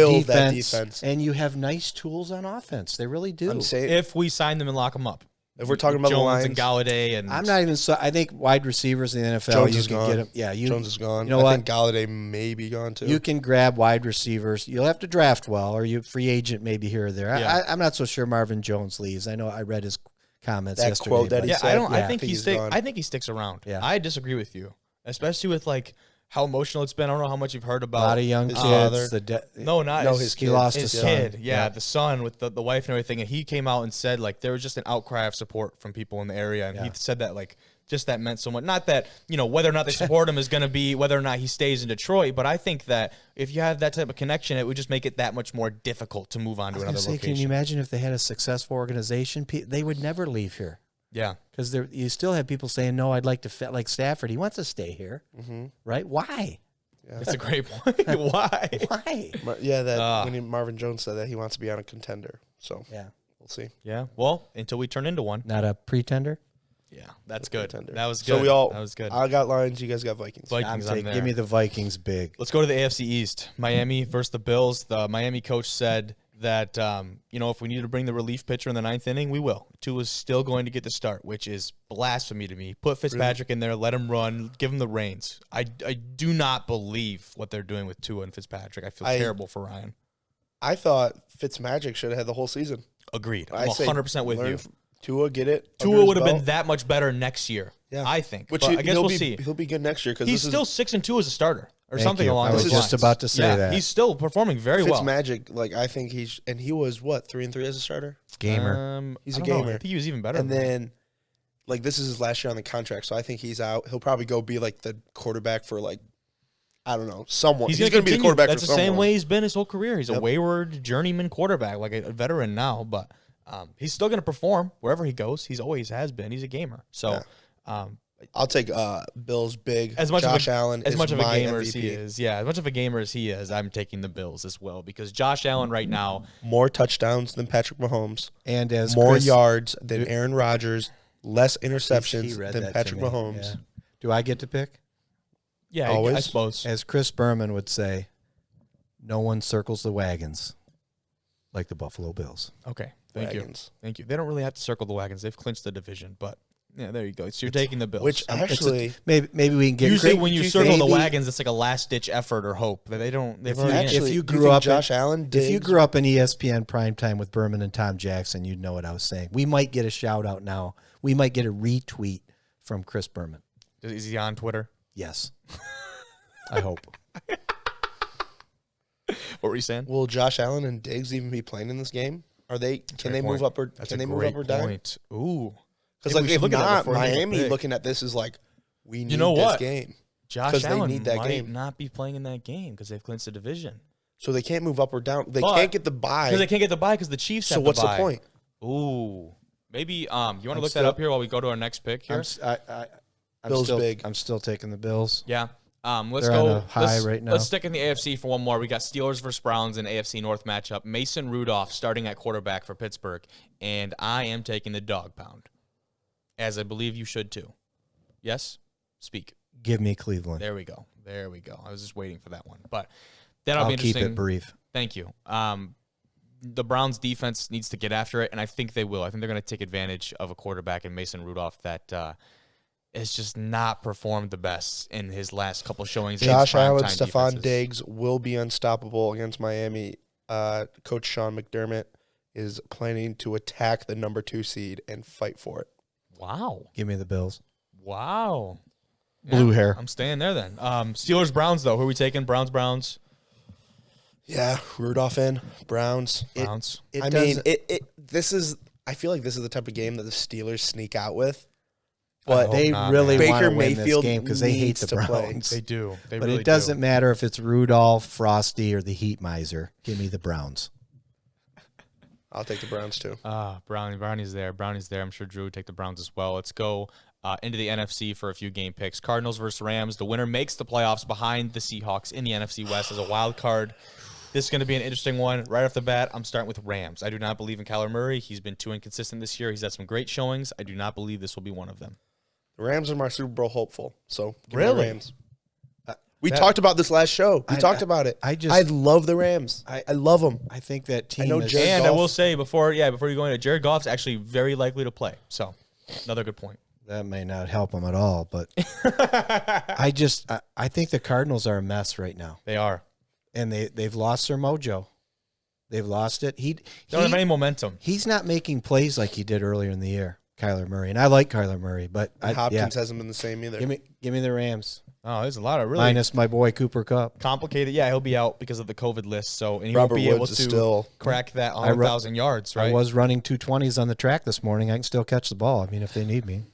defense, and you have nice tools on offense. They really do. I'm saying, If we sign them and lock them up. if we're talking about Jones the Lions, and Galladay, and I'm not even. I think wide receivers in the NFL. Jones you is can gone. get them. Yeah, Jones is gone. You know I what? think Galladay may be gone too. You can grab wide receivers. You'll have to draft well, or you free agent maybe here or there. Yeah. I'm not so sure Marvin Jones leaves. I know I read his comments That yesterday. quote that but- he yeah, said, I think he's he gone. I think he sticks around. Yeah. I disagree with you, especially with like how emotional it's been. I don't know how much you've heard a about lot of young his kids. father. No, not No, his, his he kid. lost his his son. kid. Yeah, the son with the wife and everything. And he came out and said like there was just an outcry of support from people in the area, and he said that like just that meant so much. Not that whether or not they support him is going to be whether or not he stays in Detroit, but I think that if you have that type of connection, it would just make it that much more difficult to move on to another location. Can you imagine if they had a successful organization? They would never leave here. Yeah, Because you still have people saying, no, I'd like to fit like Stafford. He wants to stay here, right? Why? that's a great point. Why? Why? When Marvin Jones said that he wants to be on a contender. So Yeah. we'll see. Yeah. Well, until we turn into one. Not a pretender? Yeah, that's good. Contender. That was good. So that was good. I got Lions. You guys got Vikings. Vikings on there. Give me the Vikings big. Let's go to the AFC East. Miami versus the Bills. The Miami coach said that, if we need to bring the relief pitcher in the ninth inning, we will. Tua's still going to get the start, which is blasphemy to me. Put Fitzpatrick in there, let him run, give him the reins. I do not believe what they're doing with Tua and Fitzpatrick. I feel terrible for Ryan. I thought Fitzmagic should have had the whole season. Agreed. I I'm say 100% with learn you. from Tua, get it. Tua would have been that much better next year, I think. Which But I guess we'll see. He'll be good next year because He's still 6-2 as a starter or Thank something you. along I those was lines. just about to say that. He's still performing very well. Fitzmagic, I think he was 3-3 as a starter. Gamer. He's a I don't know. gamer. I think he was even better. And than that. then, this is his last year on the contract, so I think he's out. He'll probably go be the quarterback for I don't know, someone. He's going going to be the quarterback That's for the someone. same way he's been his whole career. He's a wayward journeyman quarterback, like a veteran now, but he's still going to perform wherever he goes. He's always has been. He's a gamer. So I'll take Bills big. as much Josh of a, Allen as is much of a my gamer MVP. as he is, as much of a gamer as he is, I'm taking the Bills as well because Josh Allen right now, More touchdowns than Patrick Mahomes. And as More Chris, yards than Aaron Rodgers. Less interceptions he read than that Patrick to me. Mahomes. Yeah. Do I get to pick? I Always. suppose. As Chris Berman would say, no one circles the wagons like the Buffalo Bills. Okay, thank Wagons. you. Thank you. They don't really have to circle the wagons. They've clinched the division, but yeah, there you go. So you're taking the Bills. Which actually, Maybe we can get usually great- when you do circle the think- wagons, it's like a last ditch effort or hope. They've already actually, if you do grew think up Josh Allen, If you Diggs- grew up in ESPN primetime with Berman and Tom Jackson, you'd know what I was saying. We might get a shout out now. We might get a retweet from Chris Berman. Is he on Twitter? Yes. I hope. What were you saying? will Josh Allen and Diggs even be playing in this game? Are they? Can they move up or can they move up or down? Point. Ooh, Because Maybe we should if look at that not, before we make a Miami pick. looking at this is we need know this what? game. Josh 'Cause they Allen need that might game. not be playing in that game because they've clinched the division. So they can't move up or down. They But- can't get the bye. Because they can't get the bye because the Chiefs So have what's the the bye. point? Ooh, maybe you want to look that still- up here while we go to our next pick here. I'm Bills still, big. I'm still taking the Bills. Yeah. Let's They're go. on a high right now. Let's stick in the AFC for one more. We got Steelers versus Browns in AFC North matchup. Mason Rudolph starting at quarterback for Pittsburgh, and I am taking the dog pound, as I believe you should too. Yes? Speak. Give me Cleveland. There we go. There we go. I was just waiting for that one, but that'll I'll be keep interesting. it brief. Thank you. The Browns defense needs to get after it, and I think they will. I think they're going to take advantage of a quarterback in Mason Rudolph that has just not performed the best in his last couple showings. Josh Allen, against primetime Stephon defenses. Diggs will be unstoppable against Miami. Coach Sean McDermott is planning to attack the number 2 seed and fight for it. Wow. Give me the Bills. Wow. Blue hair. I'm staying there then. Steelers, Browns, though. Who are we taking? Browns. Yeah, Rudolph in Browns. Browns. This is. I feel like this is the type of game that the Steelers sneak out with. I But hope They not, really man. want Baker to win this Mayfield game because they hate needs the to play. Browns. They do. They But really it doesn't do. matter if it's Rudolph, Frosty, or the Heat Miser. Give me the Browns. I'll take the Browns too. Brownie's there. Brownie's there. I'm sure Drew would take the Browns as well. Let's go. into the NFC for a few game picks. Cardinals versus Rams. The winner makes the playoffs behind the Seahawks in the NFC West as a wild card. This is going to be an interesting one. Right off the bat, I'm starting with Rams. I do not believe in Kyler Murray. He's been too inconsistent this year. He's had some great showings. I do not believe this will be one of them. The Rams are my Super Bowl hopeful. So give me Really? the Rams. We talked about this last show. We talked about it. I love the Rams. I love them. I think that team know is... Jared And Goff. I will say before you go into Jared Goff's actually very likely to play. So another good point. That may not help them at all, but I think the Cardinals are a mess right now. They are. And they've lost their mojo. They've lost it. They don't have any momentum. He's not making plays like he did earlier in the year, Kyler Murray. And I like Kyler Murray, but Hopkins hasn't been the same either. Give me the Rams. Oh, there's a lot of really Minus my boy Cooper Kupp. complicated. Yeah, he'll be out because of the COVID list. So and he Robert won't be able Woods is to still- crack that 100,000 yards, right? I was running 220s on the track this morning. I can still catch the ball. I mean, if they need me.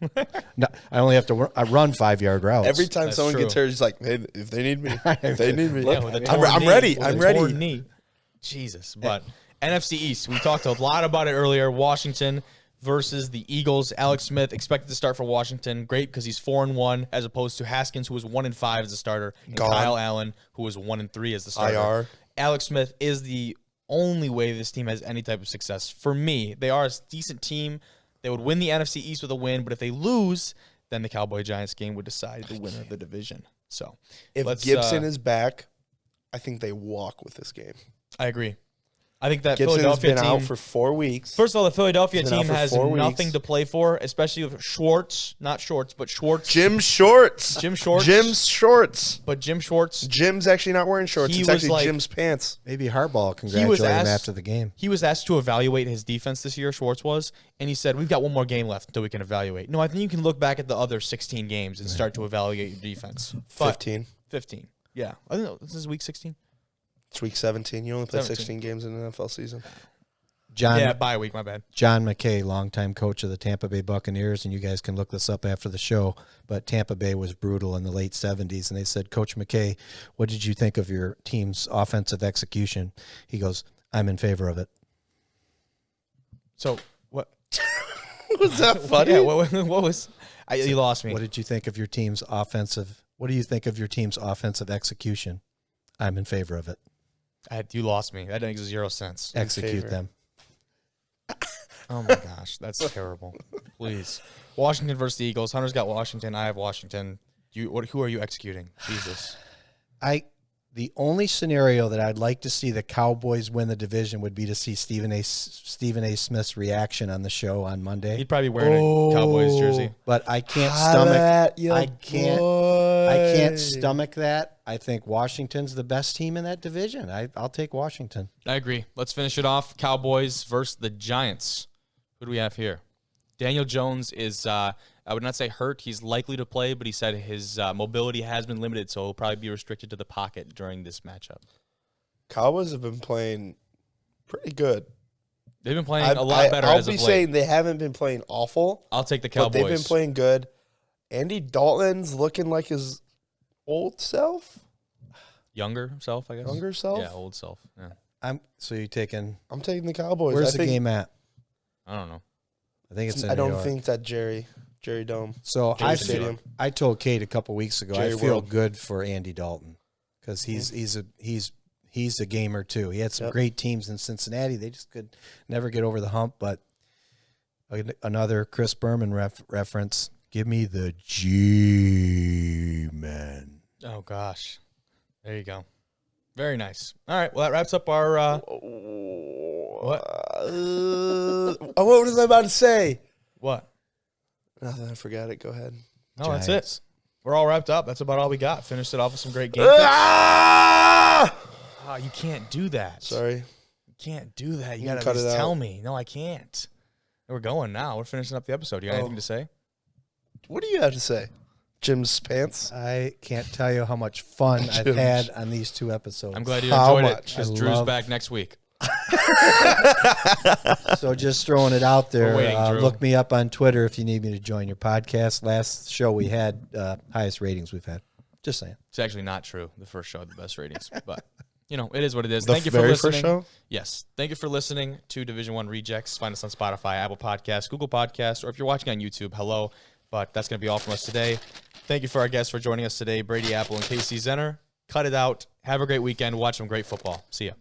No, I only have to I run 5-yard routes. Every time That's someone gets true. hurt, he's like, hey, if they need me. If they need me. Yeah, with a torn I'm knee. ready. With I'm a ready. torn knee. Jesus. But NFC East, we talked a lot about it earlier. Washington versus the Eagles. Alex Smith expected to start for Washington. Great because he's 4-1 as opposed to Haskins, who was 1-5 as a starter, and Gone. Kyle Allen, who was 1-3 as the starter. IR. Alex Smith is the only way this team has any type of success. For me, they are a decent team. They would win the NFC East with a win, but if they lose, then the Cowboy-Giants game would decide the winner of the division. So, If let's, Gibson is back, I think they walk with this game. I agree. I think that Gibson has Philadelphia been team out for 4 weeks. First of all, the Philadelphia He's been out team for has 4 nothing weeks. to play for, especially with Schwartz, not Shorts, but Schwartz. Jim Shorts. Jim Schwartz. Jim's shorts. But Jim Schwartz, Jim's actually not wearing shorts. He It's was actually like- Jim's pants. Maybe Harbaugh congratulated him asked- after the game. he was asked to evaluate his defense this year, Schwartz was, and he said, we've got one more game left until we can evaluate. No, I think you can look back at the other 16 games and start to evaluate your defense. But 15. 15. Yeah. I think this is week 16. It's week 17. You only play 17. 16 games in an NFL season. Yeah, bye week, my bad. John McKay, longtime coach of the Tampa Bay Buccaneers, and you guys can look this up after the show, but Tampa Bay was brutal in the late 70s, and they said, Coach McKay, what did you think of your team's offensive execution? He goes, I'm in favor of it. So, what? Was that funny? Yeah, what was... you lost me. What did you think of your team's offensive? What do you think of your team's offensive execution? I'm in favor of it. You lost me. That makes 0 sense. Execute favor. them. Oh my gosh, that's terrible. Please, Washington versus the Eagles. Hunter's got Washington. I have Washington. Who are you executing? Jesus. The only scenario that I'd like to see the Cowboys win the division would be to see Stephen A. Smith's reaction on the show on Monday. He'd probably be wearing a Cowboys jersey. But I can't Holla at stomach. ya I can't boy. stomach that. I think Washington's the best team in that division. I'll take Washington. I agree. Let's finish it off. Cowboys versus the Giants. Who do we have here? Daniel Jones is, I would not say hurt. He's likely to play, but he said his mobility has been limited, so he'll probably be restricted to the pocket during this matchup. Cowboys have been playing pretty good. They've been playing a lot better I'll as be of late. saying they haven't been playing awful, I'll take the but Cowboys. they've been playing good. Andy Dalton's looking like his old self, Younger self, I guess. younger self. Yeah, old self. Yeah. So you're taking. I'm taking the Cowboys. Where's I the think, game at? I don't know. I think it's in I New don't York. think it's at Jerry Dome. So. Jerry I Stadium. I told Kate a couple weeks ago. Jerry I feel World. good for Andy Dalton because he's a gamer too. He had some great teams in Cincinnati. They just could never get over the hump. But another Chris Berman reference. Give me the G-Man. Oh, gosh. There you go. Very nice. All right. Well, that wraps up our what? What was I about to say? What? Nothing. I forgot it. Go ahead. No, that's it. Giants. We're all wrapped up. That's about all we got. Finished it off with some great game. Ah! Oh, you can't do that. Sorry. You can't do that. You You can got to cut at it least out. tell me. No, I can't. We're going now. We're finishing up the episode. You got anything to say? What do you have to say? Jim's pants. I can't tell you how much fun I've Jim. had on these 2 episodes. I'm glad you How enjoyed it much? because I Drew's love- back next week. So just throwing it out there. We're waiting, Drew. Look me up on Twitter if you need me to join your podcast. Last show we had highest ratings we've had. Just saying. It's actually not true. The first show had the best ratings, but you know it is what it is. The Thank you for very listening. first show? Yes, thank you for listening to Division I Rejects. Find us on Spotify, Apple Podcasts, Google Podcasts, or if you're watching on YouTube, hello. But that's going to be all from us today. Thank you for our guests for joining us today, Brady Apple and Casey Zenner. Cut it out. Have a great weekend. Watch some great football. See ya.